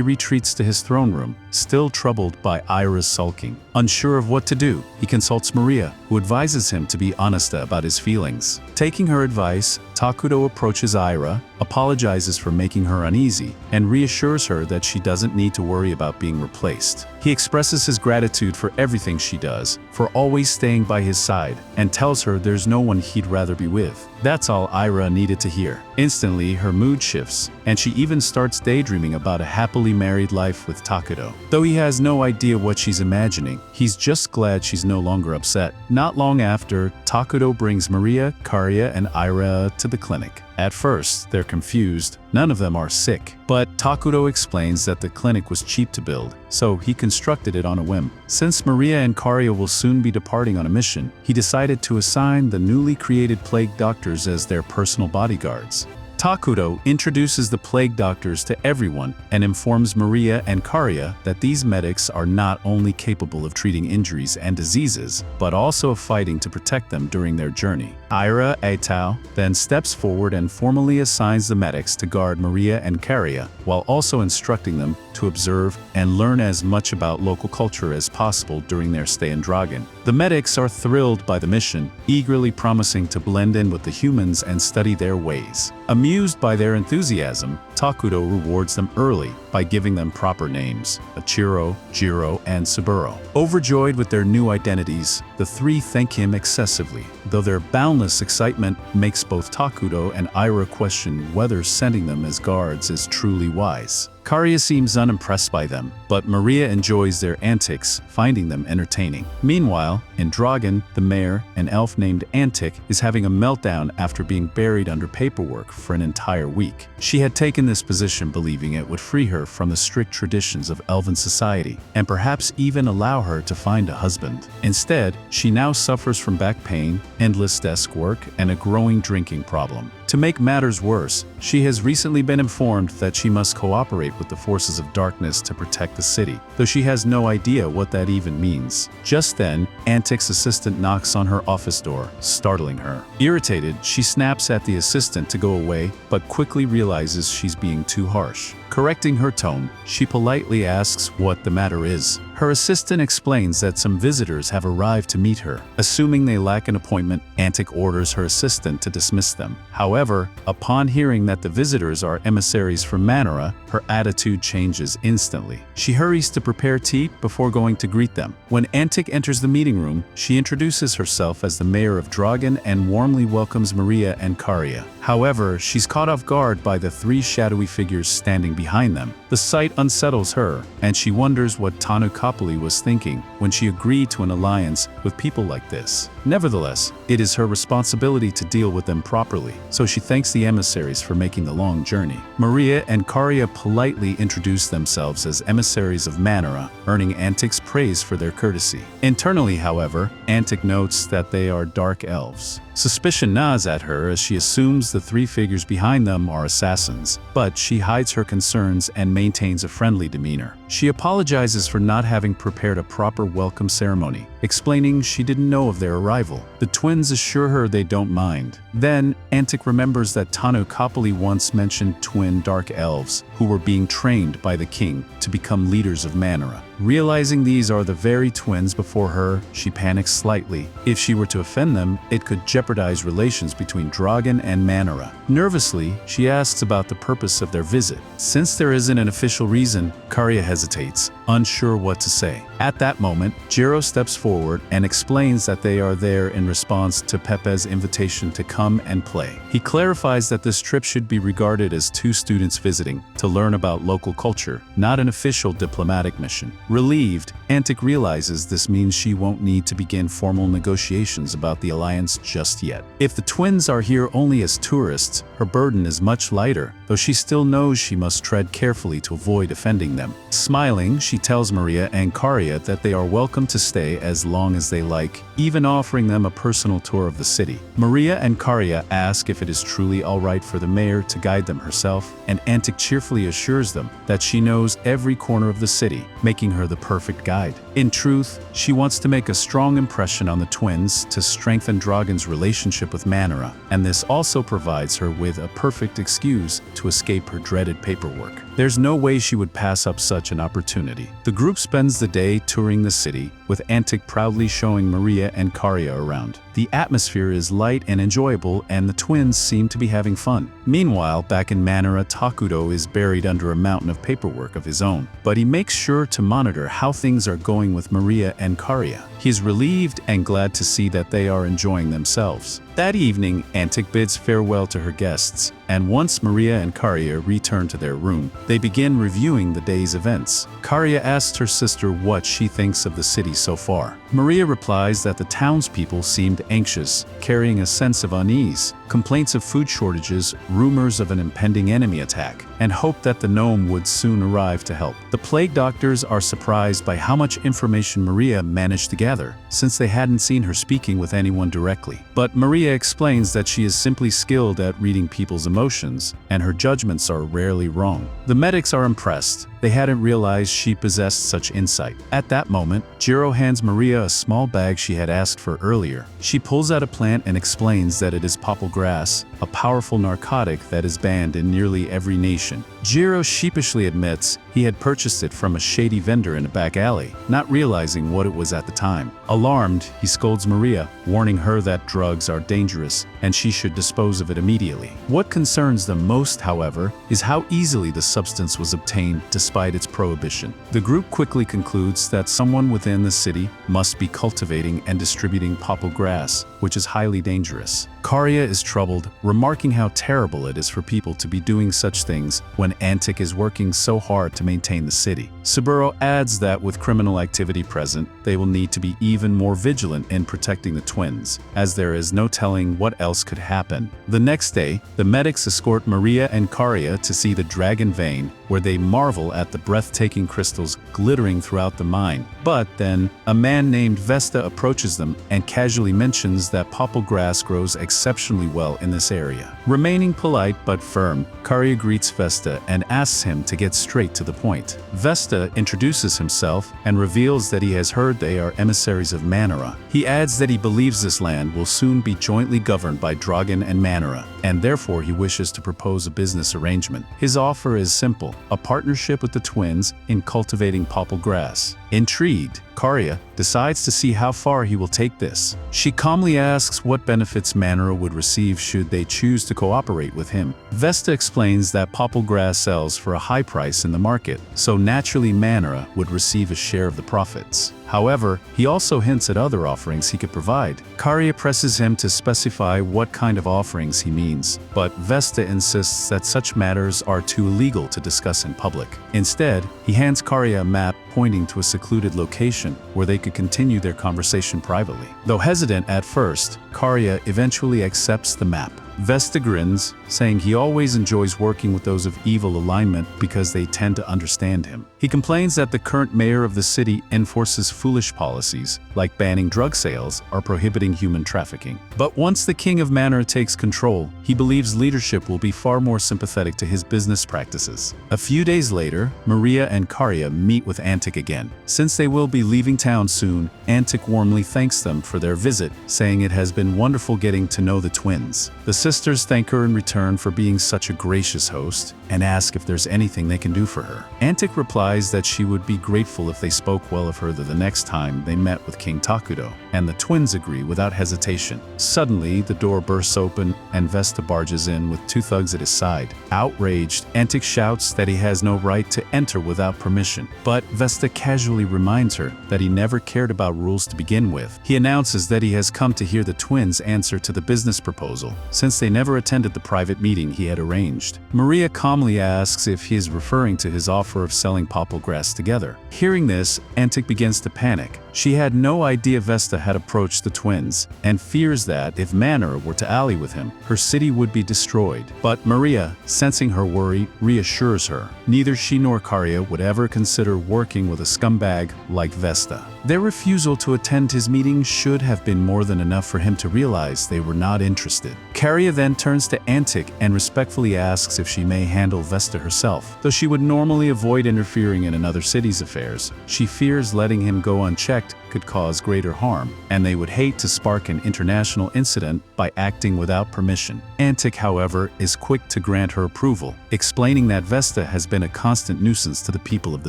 retreats to his throne room, still troubled by Ira's sulking. Unsure of what to do, he consults Maria, who advises him to be honest about his feelings. Taking her advice, Takudo approaches Ira, apologizes for making her uneasy, and reassures her that she doesn't need to worry about being replaced. He expresses his gratitude for everything she does, for always staying by his side, and tells her there's no one he'd rather be with. That's all Ira needed to hear. Instantly, her mood shifts, and she even starts daydreaming about a happily married life with Takudo. Though he has no idea what she's imagining, he's just glad she's no longer upset. Not long after, Takudo brings Maria, Karia, and Ira to the clinic. At first, they're confused. None of them are sick. But Takudo explains that the clinic was cheap to build, so he constructed it on a whim. Since Maria and Karia will soon be departing on a mission, he decided to assign the newly created plague doctors as their personal bodyguards. Takudo introduces the plague doctors to everyone and informs Maria and Karia that these medics are not only capable of treating injuries and diseases, but also of fighting to protect them during their journey. Ira Atau then steps forward and formally assigns the medics to guard Maria and Karia, while also instructing them to observe and learn as much about local culture as possible during their stay in Draen. The medics are thrilled by the mission, eagerly promising to blend in with the humans and study their ways. Amused by their enthusiasm, Takudo rewards them early by giving them proper names: Ichiro, Jiro, and Saburo. Overjoyed with their new identities, the three thank him excessively, though their boundless excitement makes both Takudo and Ira question whether sending them as guards is truly wise. Karia seems unimpressed by them, but Maria enjoys their antics, finding them entertaining. Meanwhile, in Draen, the mayor, an elf named Antic, is having a meltdown after being buried under paperwork for an entire week. She had taken this position believing it would free her from the strict traditions of elven society, and perhaps even allow her to find a husband. Instead, she now suffers from back pain, endless desk work, and a growing drinking problem. To make matters worse, she has recently been informed that she must cooperate with the forces of darkness to protect the city, though she has no idea what that even means. Just then, Antic's assistant knocks on her office door, startling her. Irritated, she snaps at the assistant to go away, but quickly realizes she's being too harsh. Correcting her tone, she politely asks what the matter is. Her assistant explains that some visitors have arrived to meet her. Assuming they lack an appointment, Antic orders her assistant to dismiss them. However, upon hearing that the visitors are emissaries from Manora, her attitude changes instantly. She hurries to prepare tea before going to greet them. When Antic enters the meeting room, she introduces herself as the mayor of Draen and warmly welcomes Maria and Karia. However, she's caught off guard by the three shadowy figures standing behind them. The sight unsettles her, and she wonders what Tanu Kapali was thinking when she agreed to an alliance with people like this. Nevertheless, it is her responsibility to deal with them properly, so she thanks the emissaries for making the long journey. Maria and Karia politely introduce themselves as emissaries of Manora, earning Antic's praise for their courtesy. Internally, however, Antic notes that they are dark elves. Suspicion gnaws at her as she assumes the three figures behind them are assassins, but she hides her concerns and maintains a friendly demeanor. She apologizes for not having prepared a proper welcome ceremony, explaining she didn't know of their arrival. The twins assure her they don't mind. Then, Antic remembers that Tanu Kapali once mentioned twin dark elves who were being trained by the king to become leaders of Manora. Realizing these are the very twins before her, she panics slightly. If she were to offend them, it could jeopardize relations between Draen and Manora. Nervously, she asks about the purpose of their visit. Since there isn't an official reason, Karia hesitates, unsure what to say. At that moment, Jiro steps forward and explains that they are there in response to Pepe's invitation to come and play. He clarifies that this trip should be regarded as two students visiting to learn about local culture, not an official diplomatic mission. Relieved, Antic realizes this means she won't need to begin formal negotiations about the alliance just yet. If the twins are here only as tourists, her burden is much lighter, though she still knows she must tread carefully to avoid offending them. Smiling, she tells Maria and Karia that they are welcome to stay as long as they like, even offering them a personal tour of the city. Maria and Karia ask if it is truly alright for the mayor to guide them herself, and Antic cheerfully assures them that she knows every corner of the city, making her the perfect guide. In truth, she wants to make a strong impression on the twins to strengthen Dragen's relationship with Manora, and this also provides her with a perfect excuse to escape her dreaded paperwork. There's no way she would pass up such an opportunity. The group spends the day touring the city, with Antic proudly showing Maria and Karia around. The atmosphere is light and enjoyable, and the twins seem to be having fun. Meanwhile, back in Manora, Takudo is buried under a mountain of paperwork of his own, but he makes sure to monitor how things are going with Maria and Karia. He is relieved and glad to see that they are enjoying themselves. That evening, Antic bids farewell to her guests, and once Maria and Karia return to their room, they begin reviewing the day's events. Karia asks her sister what she thinks of the city so far. Maria replies that the townspeople seemed anxious, carrying a sense of unease, complaints of food shortages, rumors of an impending enemy attack, and hope that the gnome would soon arrive to help. The plague doctors are surprised by how much information Maria managed to gather, since they hadn't seen her speaking with anyone directly. But Maria explains that she is simply skilled at reading people's emotions, and her judgments are rarely wrong. The medics are impressed. They hadn't realized she possessed such insight. At that moment, Jiro hands Maria a small bag she had asked for earlier. She pulls out a plant and explains that it is popple grass, a powerful narcotic that is banned in nearly every nation. Jiro sheepishly admits he had purchased it from a shady vendor in a back alley, not realizing what it was at the time. Alarmed, he scolds Maria, warning her that drugs are dangerous and she should dispose of it immediately. What concerns them most, however, is how easily the substance was obtained despite its prohibition. The group quickly concludes that someone within the city must be cultivating and distributing popple grass, which is highly dangerous. Karia is troubled, remarking how terrible it is for people to be doing such things when Antic is working so hard to maintain the city. Saburo adds that with criminal activity present, they will need to be even more vigilant in protecting the twins, as there is no telling what else could happen. The next day, the medics escort Maria and Karia to see the dragon vein, where they marvel at the breathtaking crystals glittering throughout the mine. But then, a man named Vesta approaches them and casually mentions that popple grass grows exceptionally well in this area. Remaining polite but firm, Karia greets Vesta and asks him to get straight to the point. Vesta introduces himself and reveals that he has heard they are emissaries of Manora. He adds that he believes this land will soon be jointly governed by Draen and Manora, and therefore he wishes to propose a business arrangement. His offer is simple: a partnership with the twins in cultivating popple grass. Intrigued, Karya decides to see how far he will take this. She calmly asks what benefits Manera would receive should they choose to cooperate with him. Vesta explains that popple grass sells for a high price in the market, so naturally Manera would receive a share of the profits. However, he also hints at other offerings he could provide. Karya presses him to specify what kind of offerings he means, but Vesta insists that such matters are too illegal to discuss in public. Instead, he hands Karya a map pointing to a secluded location where they could continue their conversation privately. Though hesitant at first, Karya eventually accepts the map. Vesta grins, saying he always enjoys working with those of evil alignment because they tend to understand him. He complains that the current mayor of the city enforces foolish policies, like banning drug sales or prohibiting human trafficking. But once the King of Manor takes control, he believes leadership will be far more sympathetic to his business practices. A few days later, Maria and Karya meet with Antic again. Since they will be leaving town soon, Antic warmly thanks them for their visit, saying it has been wonderful getting to know the twins. The sisters thank her in return for being such a gracious host and ask if there's anything they can do for her. Antic replies that she would be grateful if they spoke well of her the next time they met with King Takudo, and the twins agree without hesitation. Suddenly, the door bursts open and Vesta barges in with two thugs at his side. Outraged, Antic shouts that he has no right to enter without permission, but Vesta casually reminds her that he never cared about rules to begin with. He announces that he has come to hear the twins' answer to the business proposal, since they never attended the private meeting he had arranged. Maria calmly asks if he is referring to his offer of selling popple grass together. Hearing this, Antic begins to panic. She had no idea Vesta had approached the twins, and fears that if Manor were to ally with him, her city would be destroyed. But Maria, sensing her worry, reassures her. Neither she nor Karya would ever consider working with a scumbag like Vesta. Their refusal to attend his meeting should have been more than enough for him to realize they were not interested. Karya then turns to Antic and respectfully asks if she may handle Vesta herself. Though she would normally avoid interfering in another city's affairs, she fears letting him go unchecked could cause greater harm, and they would hate to spark an international incident by acting without permission. Antic, however, is quick to grant her approval, explaining that Vesta has been a constant nuisance to the people of the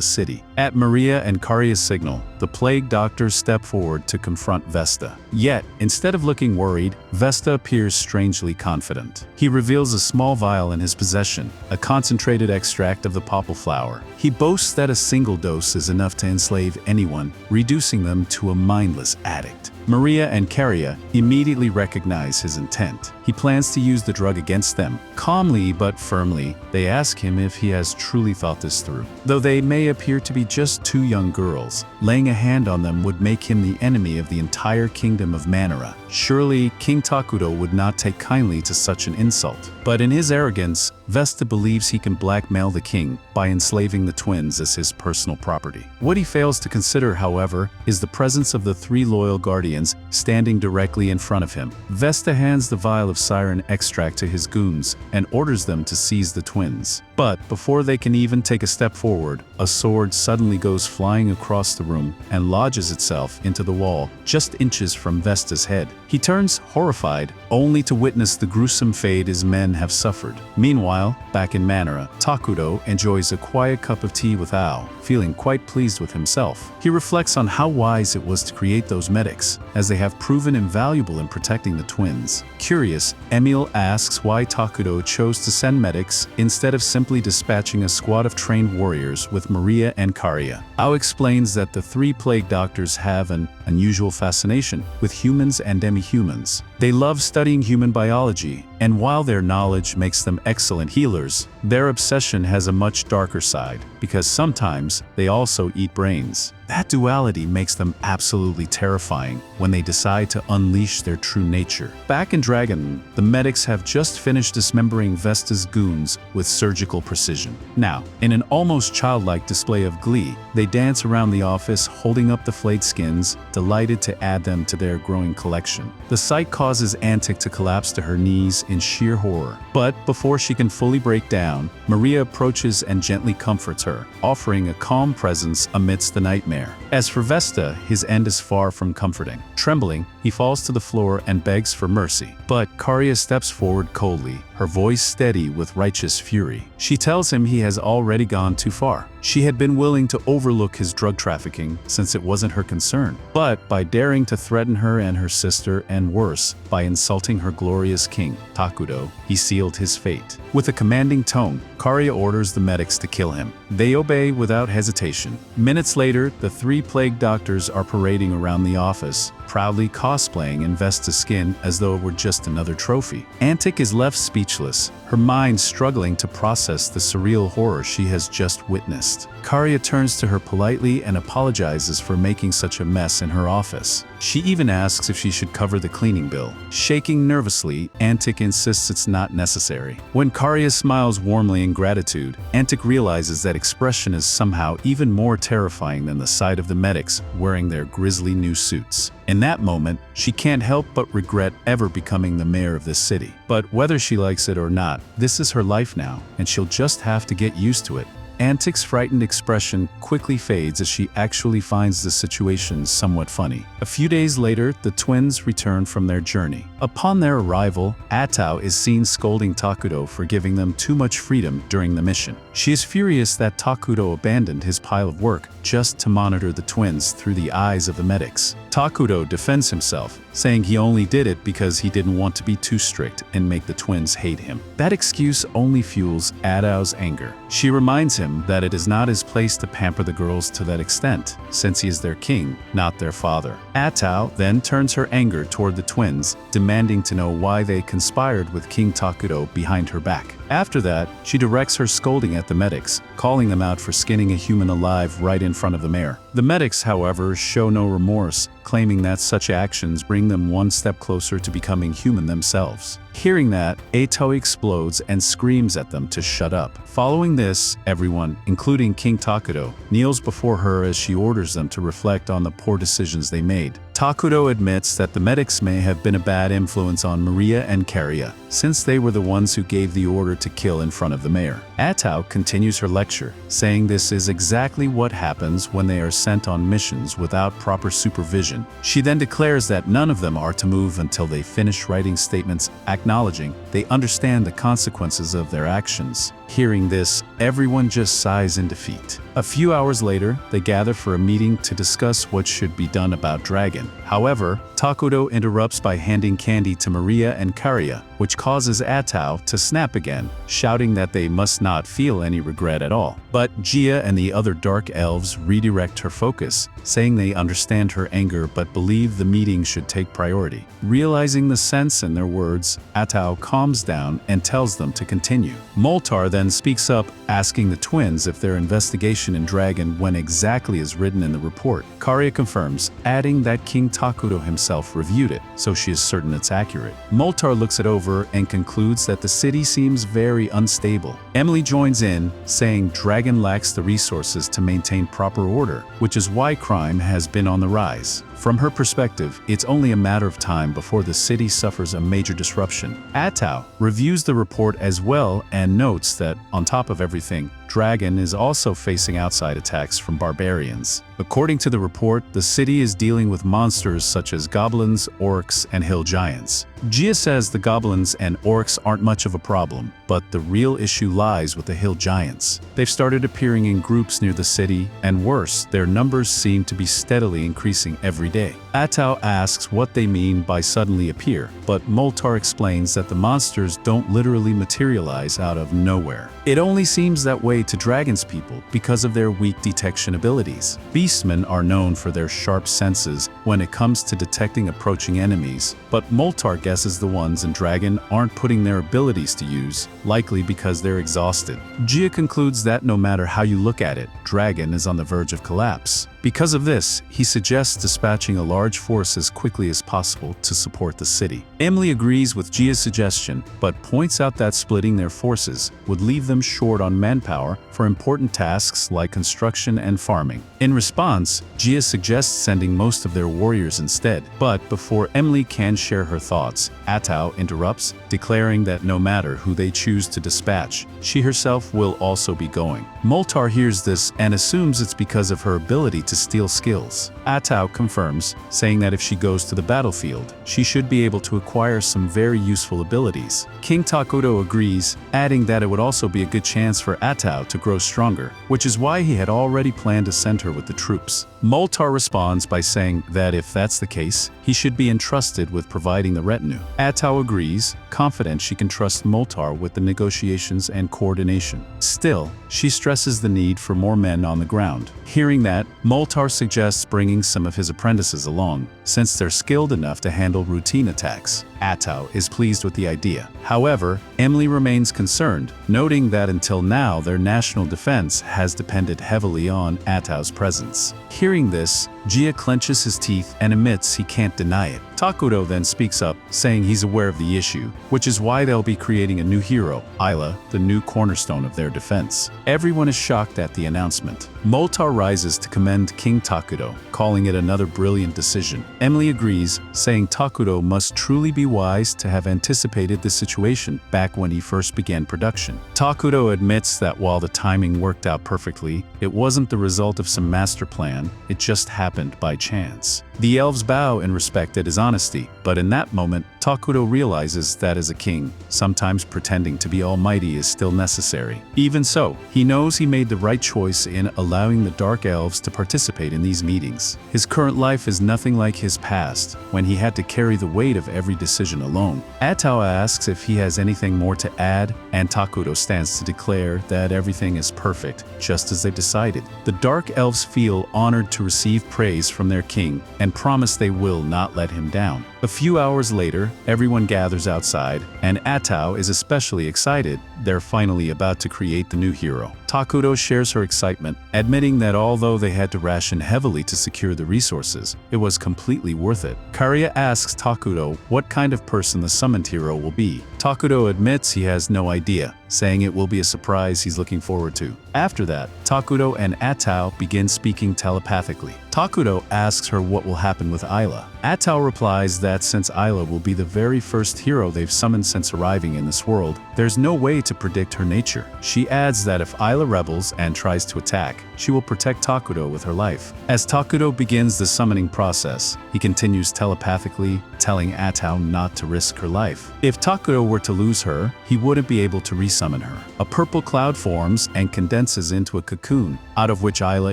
city. At Maria and Karya's signal, the plague doctors step forward to confront Vesta. Yet, instead of looking worried, Vesta appears strangely confident. He reveals a small vial in his possession, a concentrated extract of the popple flower. He boasts that a single dose is enough to enslave anyone, reducing them to a mindless addict. Maria and Karya immediately recognize his intent. He plans to use the drug against them. Calmly but firmly, they ask him if he has truly thought this through. Though they may appear to be just two young girls, laying a hand on them would make him the enemy of the entire kingdom of Manora. Surely, King Takudo would not take kindly to such an insult. But in his arrogance, Vesta believes he can blackmail the king by enslaving the twins as his personal property. What he fails to consider, however, is the presence of the three loyal guardians standing directly in front of him. Vesta hands the vial of siren extract to his goons and orders them to seize the twins. But before they can even take a step forward, a sword suddenly goes flying across the room and lodges itself into the wall just inches from Vesta's head. He turns horrified, only to witness the gruesome fate his men have suffered. Meanwhile, back in Manora, Takudo enjoys a quiet cup of tea with Ao, feeling quite pleased with himself. He reflects on how wise it was to create those medics, as they have proven invaluable in protecting the twins. Curious, Emil asks why Takudo chose to send medics instead of simply dispatching a squad of trained warriors with Maria and Karya. Ao explains that the three plague doctors have an unusual fascination with humans and demi-humans. They love studying human biology, and while their knowledge makes them excellent healers, their obsession has a much darker side, because sometimes they also eat brains. That duality makes them absolutely terrifying when they decide to unleash their true nature. Back in Draen, the medics have just finished dismembering Vesta's goons with surgical precision. Now, in an almost childlike display of glee, they dance around the office holding up the flayed skins, delighted to add them to their growing collection. The sight causes Antic to collapse to her knees in sheer horror. But before she can fully break down, Maria approaches and gently comforts her, offering a calm presence amidst the nightmare. As for Vesta, his end is far from comforting. Trembling, he falls to the floor and begs for mercy. But Karya steps forward coldly, her voice steady with righteous fury. She tells him he has already gone too far. She had been willing to overlook his drug trafficking since it wasn't her concern. But by daring to threaten her and her sister, and worse, by insulting her glorious king, Takudo, he sealed his fate. With a commanding tone, Kariya orders the medics to kill him. They obey without hesitation. Minutes later, the 3 plague doctors are parading around the office, proudly cosplaying in Vesta's skin as though it were just another trophy. Antic is left speechless, her mind struggling to process the surreal horror she has just witnessed. Kariya turns to her politely and apologizes for making such a mess in her office. She even asks if she should cover the cleaning bill. Shaking nervously, Antic insists it's not necessary. When Kariya smiles warmly in gratitude, Antic realizes that expression is somehow even more terrifying than the sight of the medics wearing their grisly new suits. In that moment, she can't help but regret ever becoming the mayor of this city. But whether she likes it or not, this is her life now, and she'll just have to get used to it. Antic's frightened expression quickly fades as she actually finds the situation somewhat funny. A few days later, the twins return from their journey. Upon their arrival, Atao is seen scolding Takudo for giving them too much freedom during the mission. She is furious that Takudo abandoned his pile of work just to monitor the twins through the eyes of the medics. Takudo defends himself, saying he only did it because he didn't want to be too strict and make the twins hate him. That excuse only fuels Atao's anger. She reminds him that it is not his place to pamper the girls to that extent, since he is their king, not their father. Atao then turns her anger toward the twins, demanding to know why they conspired with King Takudo behind her back. After that, she directs her scolding at the medics, calling them out for skinning a human alive right in front of the mayor. The medics, however, show no remorse, claiming that such actions bring them one step closer to becoming human themselves. Hearing that, Atao explodes and screams at them to shut up. Following this, everyone, including King Takudo, kneels before her as she orders them to reflect on the poor decisions they made. Takudo admits that the medics may have been a bad influence on Maria and Kariya, since they were the ones who gave the order to kill in front of the mayor. Atao continues her lecture, saying this is exactly what happens when they are sent on missions without proper supervision. She then declares that none of them are to move until they finish writing statements acknowledging they understand the consequences of their actions. Hearing this, everyone just sighs in defeat. A few hours later, they gather for a meeting to discuss what should be done about Draen. However, Takudo interrupts by handing candy to Maria and Kariya, which causes Atao to snap again, shouting that they must not feel any regret at all. But Gia and the other dark elves redirect her focus, saying they understand her anger but believe the meeting should take priority. Realizing the sense in their words, Atao calms down and tells them to continue. Moltar then speaks up, asking the twins if their investigation in Draen went exactly as written in the report. Kariya confirms, adding that King Takudo himself reviewed it, so she is certain it's accurate. Moltar looks it over and concludes that the city seems very unstable. Emily joins in, saying Draen lacks the resources to maintain proper order, which is why crime has been on the rise. From her perspective, it's only a matter of time before the city suffers a major disruption. Atao reviews the report as well and notes that, on top of everything, Draen is also facing outside attacks from barbarians. According to the report, the city is dealing with monsters such as goblins, orcs, and hill giants. Gia says the goblins and orcs aren't much of a problem, but the real issue lies with the hill giants. They've started appearing in groups near the city, and worse, their numbers seem to be steadily increasing every day. Atao asks what they mean by suddenly appear, but Moltar explains that the monsters don't literally materialize out of nowhere. It only seems that way to Dragon's people because of their weak detection abilities. Beastmen are known for their sharp senses when it comes to detecting approaching enemies, but Moltar guesses the ones in Draen aren't putting their abilities to use, likely because they're exhausted. Gia concludes that no matter how you look at it, Draen is on the verge of collapse. Because of this, he suggests dispatching a large force as quickly as possible to support the city. Emily agrees with Gia's suggestion, but points out that splitting their forces would leave them short on manpower for important tasks like construction and farming. In response, Gia suggests sending most of their warriors instead, but before Emily can share her thoughts, Atao interrupts, declaring that no matter who they choose to dispatch, she herself will also be going. Moltar hears this and assumes it's because of her ability to steal skills. Atau confirms, saying that if she goes to the battlefield, she should be able to acquire some very useful abilities. King Takuto agrees, adding that it would also be a good chance for Atau to grow stronger, which is why he had already planned to send her with the troops. Moltar responds by saying that if that's the case, he should be entrusted with providing the retinue. Atau agrees, confident she can trust Moltar with the negotiations and coordination. Still, she stresses the need for more men on the ground. Hearing that, Moltar suggests bringing some of his apprentices along, since they're skilled enough to handle routine attacks. Atau is pleased with the idea. However, Emily remains concerned, noting that until now their national defense has depended heavily on Atau's presence. Hearing this, Jia clenches his teeth and admits he can't deny it. Takuto then speaks up, saying he's aware of the issue, which is why they'll be creating a new hero, Isla, the new cornerstone of their defense. Everyone is shocked at the announcement. Moltar rises to commend King Takuto, calling it another brilliant decision. Emily agrees, saying Takuto must truly be wise to have anticipated the situation back when he first began production. Takuto admits that while the timing worked out perfectly, it wasn't the result of some master plan, it just happened by chance. The elves bow and respect at his honesty, but in that moment, Takuto realizes that as a king, sometimes pretending to be almighty is still necessary. Even so, he knows he made the right choice in allowing the Dark Elves to participate in these meetings. His current life is nothing like his past, when he had to carry the weight of every decision alone. Atau asks if he has anything more to add, and Takuto stands to declare that everything is perfect, just as they decided. The Dark Elves feel honored to receive praise from their king, and promise they will not let him down. A few hours later, everyone gathers outside, and Atau is especially excited. They're finally about to create the new hero. Takuto shares her excitement, admitting that although they had to ration heavily to secure the resources, it was completely worth it. Karia asks Takuto what kind of person the summoned hero will be. Takuto admits he has no idea, saying it will be a surprise he's looking forward to. After that, Takuto and Atau begin speaking telepathically. Takuto asks her what will happen with Isla. Atau replies that since Isla will be the very first hero they've summoned since arriving in this world, there's no way to predict her nature. She adds that if Isla rebels and tries to attack, she will protect Takuto with her life. As Takuto begins the summoning process, he continues telepathically, telling Atau not to risk her life. If Takuto were to lose her, he wouldn't be able to resummon her. A purple cloud forms and condenses into a cocoon, out of which Isla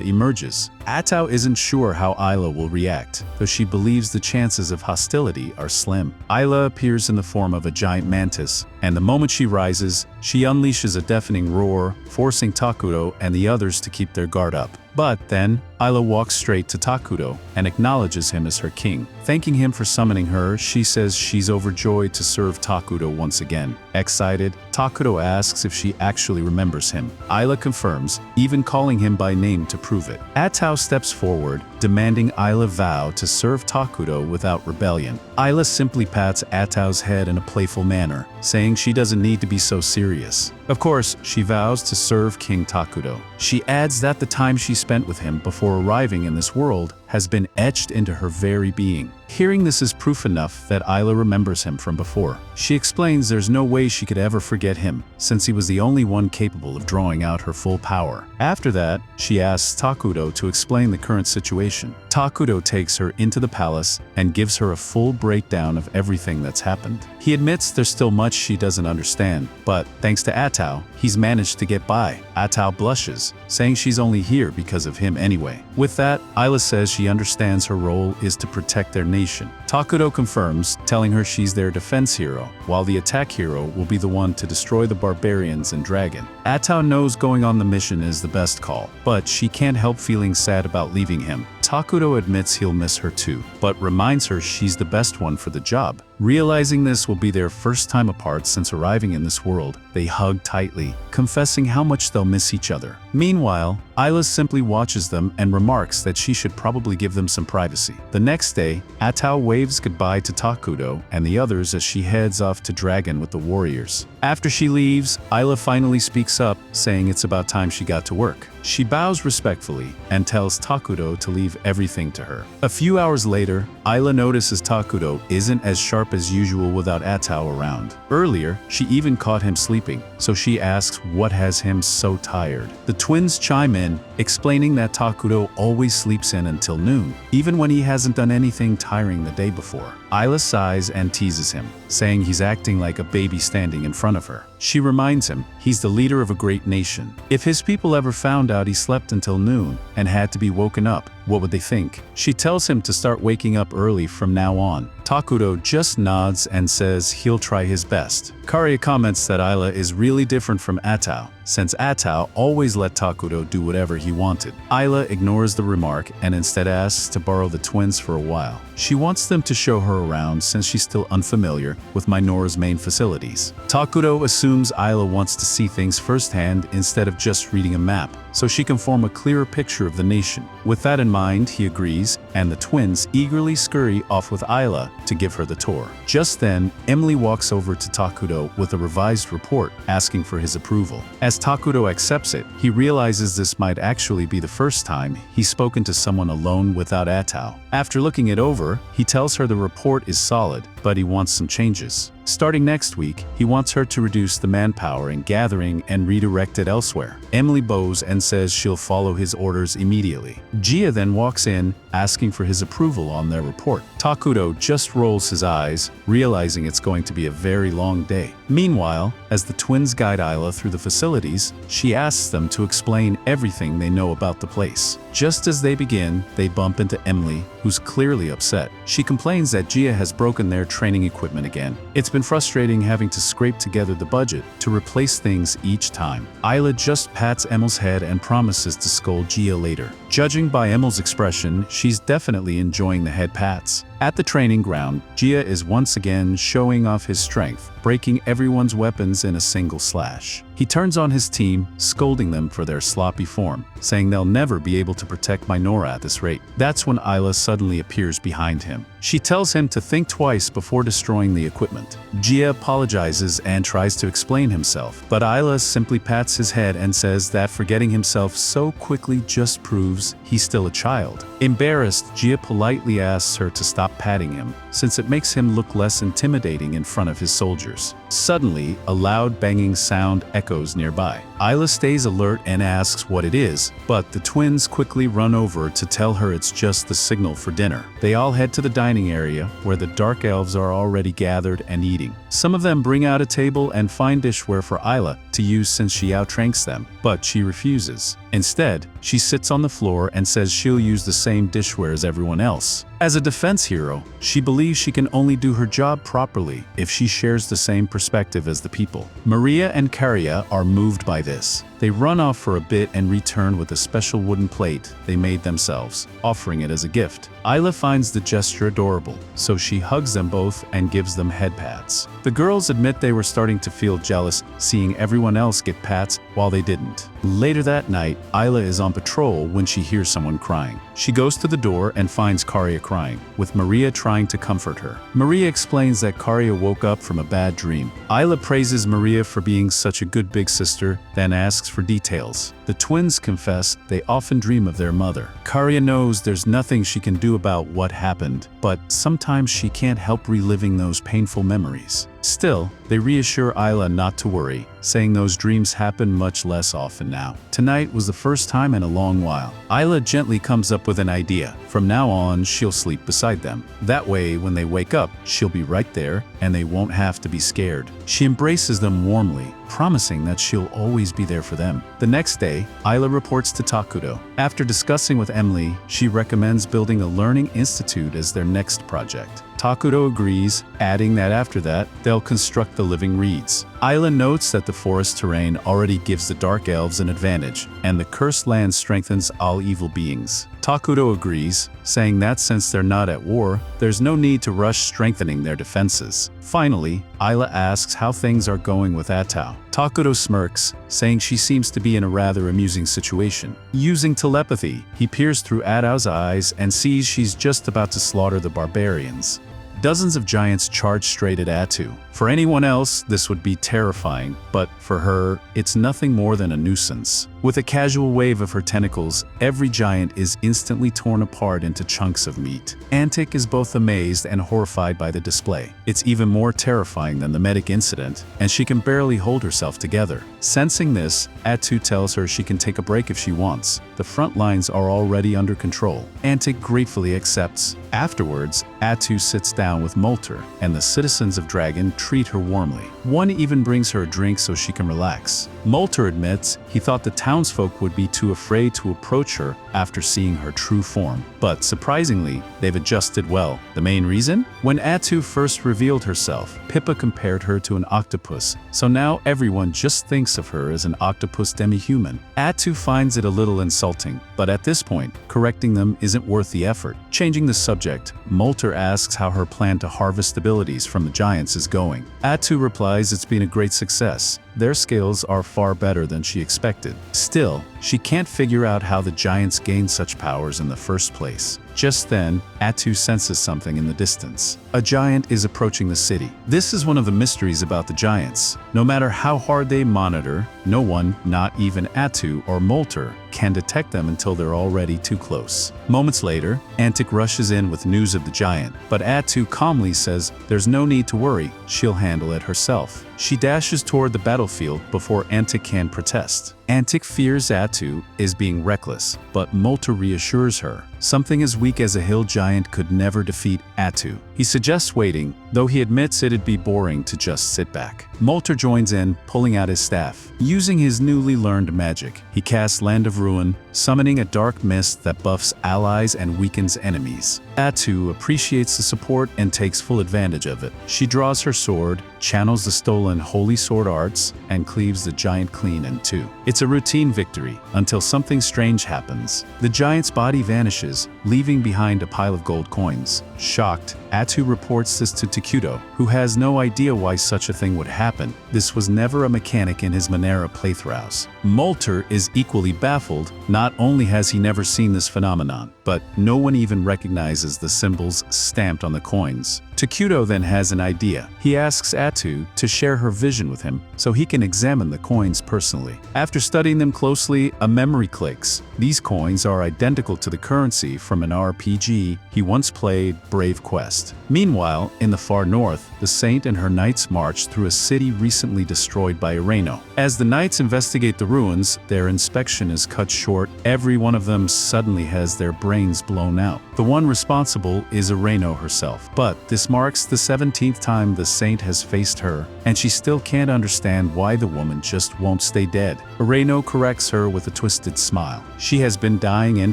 emerges. Atau isn't sure how Isla will react, though she believes the chances of hostility are slim. Isla appears in the form of a giant mantis, and the moment she rises, she unleashes a deafening roar, forcing Takuto and the others to keep their guard up. But then, Isla walks straight to Takuto and acknowledges him as her king. Thanking him for summoning her, she says she's overjoyed to serve Takuto once again. Excited, Takuto asks if she actually remembers him. Isla confirms, even calling him by name to prove it. Atau steps forward, demanding Isla vow to serve Takuto without rebellion. Isla simply pats Atau's head in a playful manner, saying she doesn't need to be so serious. Of course, she vows to serve King Takuto. She adds that the time she spent with him before arriving in this world has been etched into her very being. Hearing this is proof enough that Isla remembers him from before. She explains there's no way she could ever forget him, since he was the only one capable of drawing out her full power. After that, she asks Takuto to explain the current situation. Takuto takes her into the palace and gives her a full breakdown of everything that's happened. He admits there's still much she doesn't understand, but thanks to Atau, he's managed to get by. Atau blushes, saying she's only here because of him anyway. With that, Isla says she understands her role is to protect their nation. Takuto confirms, telling her she's their defense hero, while the attack hero will be the one to destroy the barbarians and dragon. Atau knows going on the mission is the best call, but she can't help feeling sad about leaving him. Takuto admits he'll miss her too, but reminds her she's the best one for the job. Realizing this will be their first time apart since arriving in this world, they hug tightly, confessing how much they'll miss each other. Meanwhile, Isla simply watches them and remarks that she should probably give them some privacy. The next day, Atau waves goodbye to Takuto and the others as she heads off to Draen with the warriors. After she leaves, Isla finally speaks up, saying it's about time she got to work. She bows respectfully and tells Takuto to leave everything to her. A few hours later, Isla notices Takuto isn't as sharp sharp as usual without Atao around. Earlier, she even caught him sleeping, so she asks what has him so tired. The twins chime in, explaining that Takuto always sleeps in until noon, even when he hasn't done anything tiring the day before. Isla sighs and teases him, saying he's acting like a baby standing in front of her. She reminds him he's the leader of a great nation. If his people ever found out he slept until noon and had to be woken up, what would they think? She tells him to start waking up early from now on. Takuto just nods and says he'll try his best. Karia comments that Isla is really different from Atao, since Atao always let Takuto do whatever he wanted. Isla ignores the remark and instead asks to borrow the twins for a while. She wants them to show her around since she's still unfamiliar with Minoru's main facilities. Takuto assumes Isla wants to see things firsthand instead of just reading a map, so she can form a clearer picture of the nation. With that in mind, he agrees, and the twins eagerly scurry off with Isla to give her the tour. Just then, Emily walks over to Takuto with a revised report, asking for his approval. As Takuto accepts it, he realizes this might actually be the first time he's spoken to someone alone without Atao. After looking it over, he tells her the report is solid, but he wants some changes. Starting next week, he wants her to reduce the manpower in gathering and redirect it elsewhere. Emily bows and says she'll follow his orders immediately. Gia then walks in, asking for his approval on their report. Takuto just rolls his eyes, realizing it's going to be a very long day. Meanwhile, as the twins guide Isla through the facilities, she asks them to explain everything they know about the place. Just as they begin, they bump into Emily, who's clearly upset. She complains that Gia has broken their training equipment again. It's been frustrating having to scrape together the budget to replace things each time. Isla just pats Emily's head and promises to scold Gia later. Judging by Emily's expression, she's definitely enjoying the head pats. At the training ground, Gia is once again showing off his strength, breaking everyone's weapons in a single slash. He turns on his team, scolding them for their sloppy form, saying they'll never be able to protect Minoru at this rate. That's when Isla suddenly appears behind him. She tells him to think twice before destroying the equipment. Gia apologizes and tries to explain himself, but Isla simply pats his head and says that forgetting himself so quickly just proves he's still a child. Embarrassed, Gia politely asks her to stop patting him, since it makes him look less intimidating in front of his soldiers. Suddenly, a loud banging sound echoes nearby. Isla stays alert and asks what it is, but the twins quickly run over to tell her it's just the signal for dinner. They all head to the dining area, where the dark elves are already gathered and eating. Some of them bring out a table and fine dishware for Isla to use since she outranks them, but she refuses. Instead, she sits on the floor and says she'll use the same dishware as everyone else. As a defense hero, she believes she can only do her job properly if she shares the same perspective as the people. Maria and Karia are moved by this. They run off for a bit and return with a special wooden plate they made themselves, offering it as a gift. Isla finds the gesture adorable, so she hugs them both and gives them head pats. The girls admit they were starting to feel jealous seeing everyone else get pats while they didn't. Later that night, Isla is on patrol when she hears someone crying. She goes to the door and finds Karia crying, with Maria trying to comfort her. Maria explains that Karia woke up from a bad dream. Isla praises Maria for being such a good big sister, then asks for details. The twins confess they often dream of their mother. Karia knows there's nothing she can do about what happened, but sometimes she can't help reliving those painful memories. Still, they reassure Isla not to worry, saying those dreams happen much less often now. Tonight was the first time in a long while. Isla gently comes up with an idea. From now on, she'll sleep beside them. That way, when they wake up, she'll be right there, and they won't have to be scared. She embraces them warmly, promising that she'll always be there for them. The next day, Isla reports to Takuto. After discussing with Emily, she recommends building a learning institute as their next project. Takuto agrees, adding that after that, they'll construct the living reeds. Isla notes that the forest terrain already gives the dark elves an advantage, and the cursed land strengthens all evil beings. Takuto agrees, saying that since they're not at war, there's no need to rush strengthening their defenses. Finally, Isla asks how things are going with Atao. Takuto smirks, saying she seems to be in a rather amusing situation. Using telepathy, he peers through Atao's eyes and sees she's just about to slaughter the barbarians. Dozens of giants charge straight at Atu, For anyone else, this would be terrifying, but for her, it's nothing more than a nuisance. With a casual wave of her tentacles, every giant is instantly torn apart into chunks of meat. Antic is both amazed and horrified by the display. It's even more terrifying than the medic incident, and she can barely hold herself together. Sensing this, Attu tells her she can take a break if she wants. The front lines are already under control. Antic gratefully accepts. Afterwards, Attu sits down with Molter, and the citizens of Draen treat her warmly. One even brings her a drink so she can relax. Molter admits he thought the townsfolk would be too afraid to approach her after seeing her true form. But surprisingly, they've adjusted well. The main reason? When Attu first revealed herself, Pippa compared her to an octopus, so now everyone just thinks of her as an octopus demi-human. Attu finds it a little insulting, but at this point, correcting them isn't worth the effort. Changing the subject, Molter asks how her plan to harvest abilities from the giants is going. Attu replies it's been a great success. Their skills are far better than she expected. Still, she can't figure out how the giants gained such powers in the first place. Just then, Attu senses something in the distance. A giant is approaching the city. This is one of the mysteries about the giants. No matter how hard they monitor, no one, not even Attu or Molter, can detect them until they're already too close. Moments later, Antic rushes in with news of the giant, but Attu calmly says there's no need to worry, she'll handle it herself. She dashes toward the battlefield before Antic can protest. Antic fears Attu is being reckless, but Molter reassures her. Something as weak as a hill giant could never defeat Attu. He suggests waiting, though he admits it'd be boring to just sit back. Molter joins in, pulling out his staff. Using his newly learned magic, he casts Land of Ruin, summoning a dark mist that buffs allies and weakens enemies. Attu appreciates the support and takes full advantage of it. She draws her sword, channels the stolen holy sword arts, and cleaves the giant clean in two. It's a routine victory until something strange happens. The giant's body vanishes, leaving behind a pile of gold coins. Shocked, Attu reports this to Takuto, who has no idea why such a thing would happen. This was never a mechanic in his Manera playthroughs. Molter is equally baffled. Not only has he never seen this phenomenon, but no one even recognizes the symbols stamped on the coins. Takuto then has an idea. He asks Attu to share her vision with him so he can examine the coins personally. After studying them closely, a memory clicks. These coins are identical to the currency from an RPG he once played, Brave Quest. Meanwhile, in the far north, the Saint and her knights march through a city recently destroyed by Ireno. As the knights investigate the ruins, their inspection is cut short. Every one of them suddenly has their brains blown out. The one responsible is Ireno herself, but this marks the 17th time the Saint has faced her, and she still can't understand why the woman just won't stay dead. Ireno corrects her with a twisted smile. She has been dying, in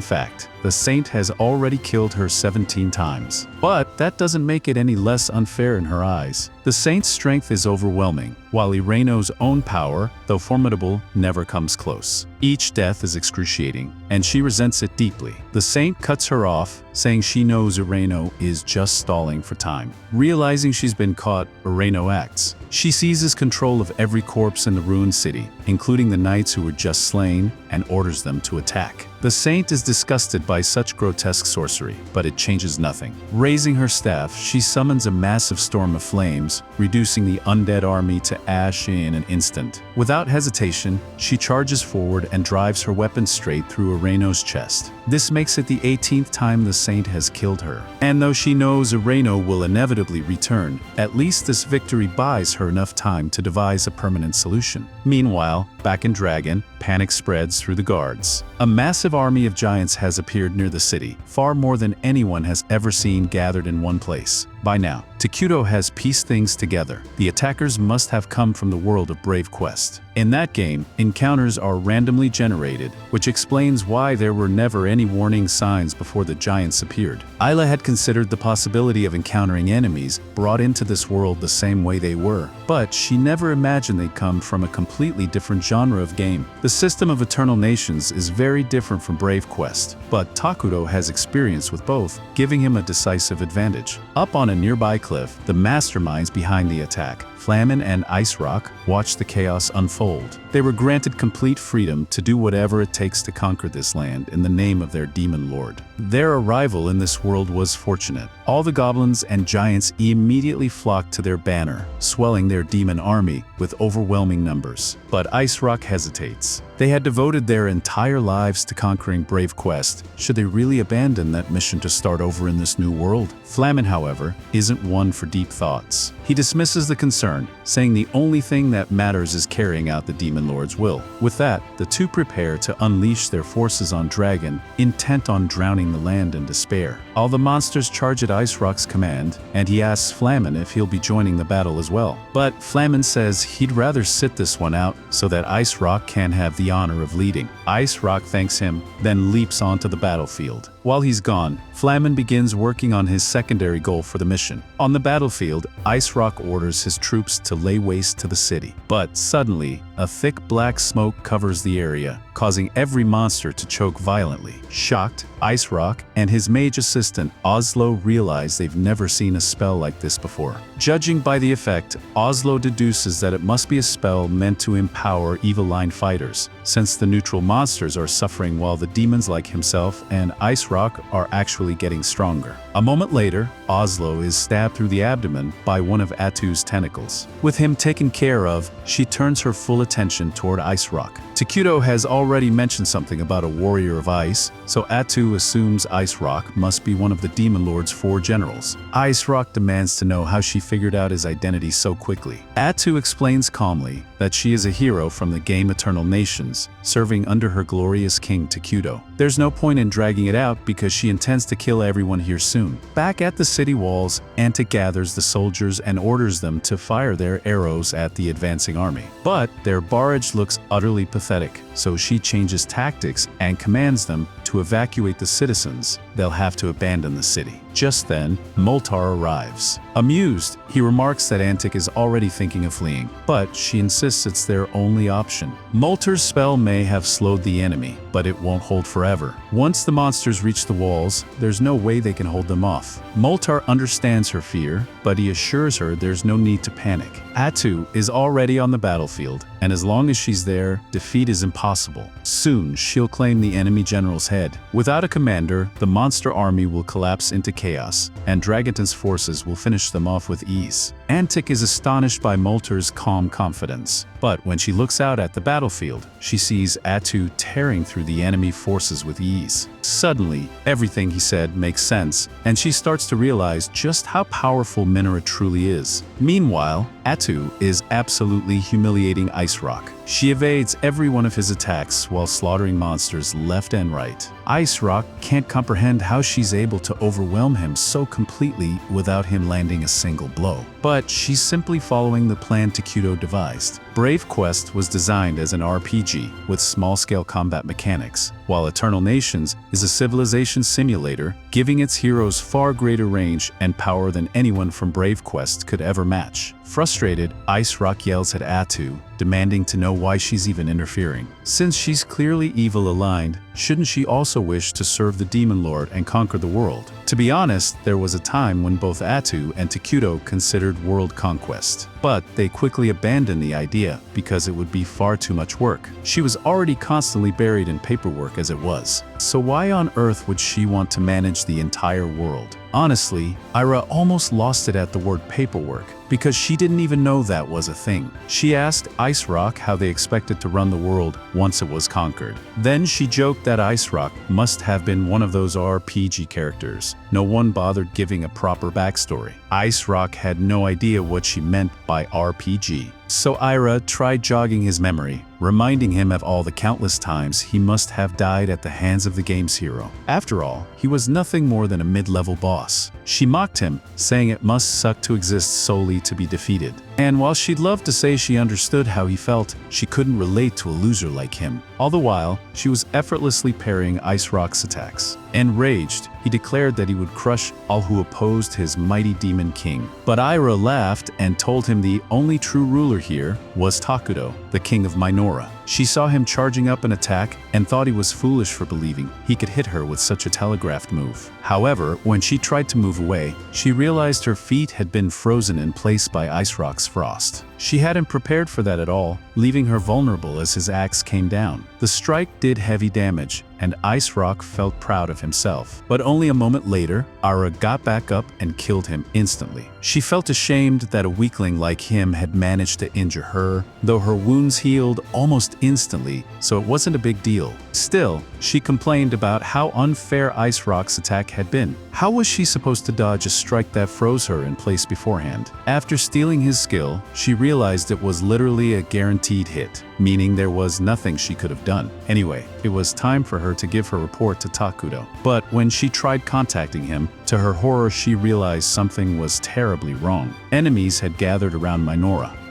fact. The Saint has already killed her 17 times. But that doesn't make it any less unfair in her eyes. The Saint's strength is overwhelming, while Ireno's own power, though formidable, never comes close. Each death is excruciating, and she resents it deeply. The Saint cuts her off, saying she knows Ireno is just stalling for time. Realizing she's been caught, Ireno acts. She seizes control of every corpse in the ruined city, including the knights who were just slain, and orders them to attack. The Saint is disgusted by such grotesque sorcery, but it changes nothing. Raising her staff, she summons a massive storm of flames, reducing the undead army to ash in an instant. Without hesitation, she charges forward and drives her weapon straight through Ireno's chest. This makes it the 18th time the Saint has killed her. And though she knows Ireno will inevitably return, at least this victory buys her enough time to devise a permanent solution. Meanwhile, back in Draen, panic spreads through the guards. A massive army of giants has appeared near the city, far more than anyone has ever seen gathered in one place. By now, Takuto has pieced things together. The attackers must have come from the world of Brave Quest. In that game, encounters are randomly generated, which explains why there were never any warning signs before the giants appeared. Isla had considered the possibility of encountering enemies brought into this world the same way they were, but she never imagined they'd come from a completely different genre of game. The system of Eternal Nations is very different from Brave Quest, but Takuto has experience with both, giving him a decisive advantage. Up on a nearby cliff, the masterminds behind the attack Flamen and Ice Rock watched the chaos unfold. They were granted complete freedom to do whatever it takes to conquer this land in the name of their demon lord. Their arrival in this world was fortunate. All the goblins and giants immediately flocked to their banner, swelling their demon army with overwhelming numbers. But Ice Rock hesitates. They had devoted their entire lives to conquering Brave Quest. Should they really abandon that mission to start over in this new world? Flamen, however, isn't one for deep thoughts. He dismisses the concern, saying the only thing that matters is carrying out the Demon Lord's will. With that, the two prepare to unleash their forces on Draen, intent on drowning the land in despair. All the monsters charge at Ice Rock's command, and he asks Flamen if he'll be joining the battle as well. But Flamen says he'd rather sit this one out so that Ice Rock can have the honor of leading. Ice Rock thanks him, then leaps onto the battlefield. While he's gone, Flamen begins working on his secondary goal for the mission. On the battlefield, Ice Rock orders his troops to lay waste to the city. But suddenly, a thick black smoke covers the area, causing every monster to choke violently. Shocked, Ice Rock and his mage assistant Oslo realize they've never seen a spell like this before. Judging by the effect, Oslo deduces that it must be a spell meant to empower evil line fighters, since the neutral monsters are suffering while the demons like himself and Ice Rock are actually getting stronger. A moment later, Oslo is stabbed through the abdomen by one of Atu's tentacles. With him taken care of, she turns her full attention toward Ice Rock. Takuto has already mentioned something about a warrior of ice, so Atu assumes Ice Rock must be one of the Demon Lord's 4 generals. Ice Rock demands to know how she figured out his identity so quickly. Atu explains calmly that she is a hero from the game Eternal Nations, serving under her glorious king Takuto. There's no point in dragging it out because she intends to kill everyone here soon. Back at the city walls, Antic gathers the soldiers and orders them to fire their arrows at the advancing army. But their barrage looks utterly pathetic, so she changes tactics and commands them to evacuate the citizens. They'll have to abandon the city. Just then, Moltar arrives. Amused, he remarks that Antic is already thinking of fleeing, but she insists it's their only option. Moltar's spell may have slowed the enemy, but it won't hold forever. Once the monsters reach the walls, there's no way they can hold them off. Moltar understands her fear, but he assures her there's no need to panic. Atu is already on the battlefield, and as long as she's there, defeat is impossible. Soon, she'll claim the enemy general's head. Without a commander, the monster army will collapse into chaos, and Dragon's forces will finish them off with ease. Antic is astonished by Moltar's calm confidence, but when she looks out at the battlefield, she sees Atu tearing through the enemy forces with ease. Suddenly, everything he said makes sense, and she starts to realize just how powerful Minera truly is. Meanwhile, Atu is absolutely humiliating Ice Rock. She evades every one of his attacks while slaughtering monsters left and right. Ice Rock can't comprehend how she's able to overwhelm him so completely without him landing a single blow. But she's simply following the plan Takuto devised. Brave Quest was designed as an RPG with small-scale combat mechanics, while Eternal Nations is a civilization simulator, giving its heroes far greater range and power than anyone from Brave Quest could ever match. Frustrated, Ice Rock yells at Atu, demanding to know why she's even interfering. Since she's clearly evil-aligned, shouldn't she also wish to serve the Demon Lord and conquer the world? To be honest, there was a time when both Atu and Takuto considered world conquest, but they quickly abandoned the idea because it would be far too much work. She was already constantly buried in paperwork as it was, so why on earth would she want to manage the entire world? Honestly, Ira almost lost it at the word paperwork, because she didn't even know that was a thing. She asked Ice Rock how they expected to run the world once it was conquered. Then she joked that Ice Rock must have been one of those RPG characters. No one bothered giving a proper backstory. Ice Rock had no idea what she meant by RPG. So Ira tried jogging his memory, reminding him of all the countless times he must have died at the hands of the game's hero. After all, he was nothing more than a mid-level boss. She mocked him, saying it must suck to exist solely to be defeated. And while she'd love to say she understood how he felt, she couldn't relate to a loser like him. All the while, she was effortlessly parrying Ice Rock's attacks. Enraged, he declared that he would crush all who opposed his mighty demon king. But Ira laughed and told him the only true ruler here was Takuto, the king of Minora. She saw him charging up an attack and thought he was foolish for believing he could hit her with such a telegraphed move. However, when she tried to move away, she realized her feet had been frozen in place by Ice Rock's frost. She hadn't prepared for that at all, leaving her vulnerable as his axe came down. The strike did heavy damage, and Ice Rock felt proud of himself. But only a moment later, Ara got back up and killed him instantly. She felt ashamed that a weakling like him had managed to injure her, though her wounds healed almost instantly, so it wasn't a big deal. Still, she complained about how unfair Ice Rock's attack had been. How was she supposed to dodge a strike that froze her in place beforehand? After stealing his skill, she realized it was literally a guaranteed hit, meaning there was nothing she could have done. Anyway, it was time for her to give her report to Takudo. But when she tried contacting him, to her horror she realized something was terribly wrong. Enemies had gathered around Minora.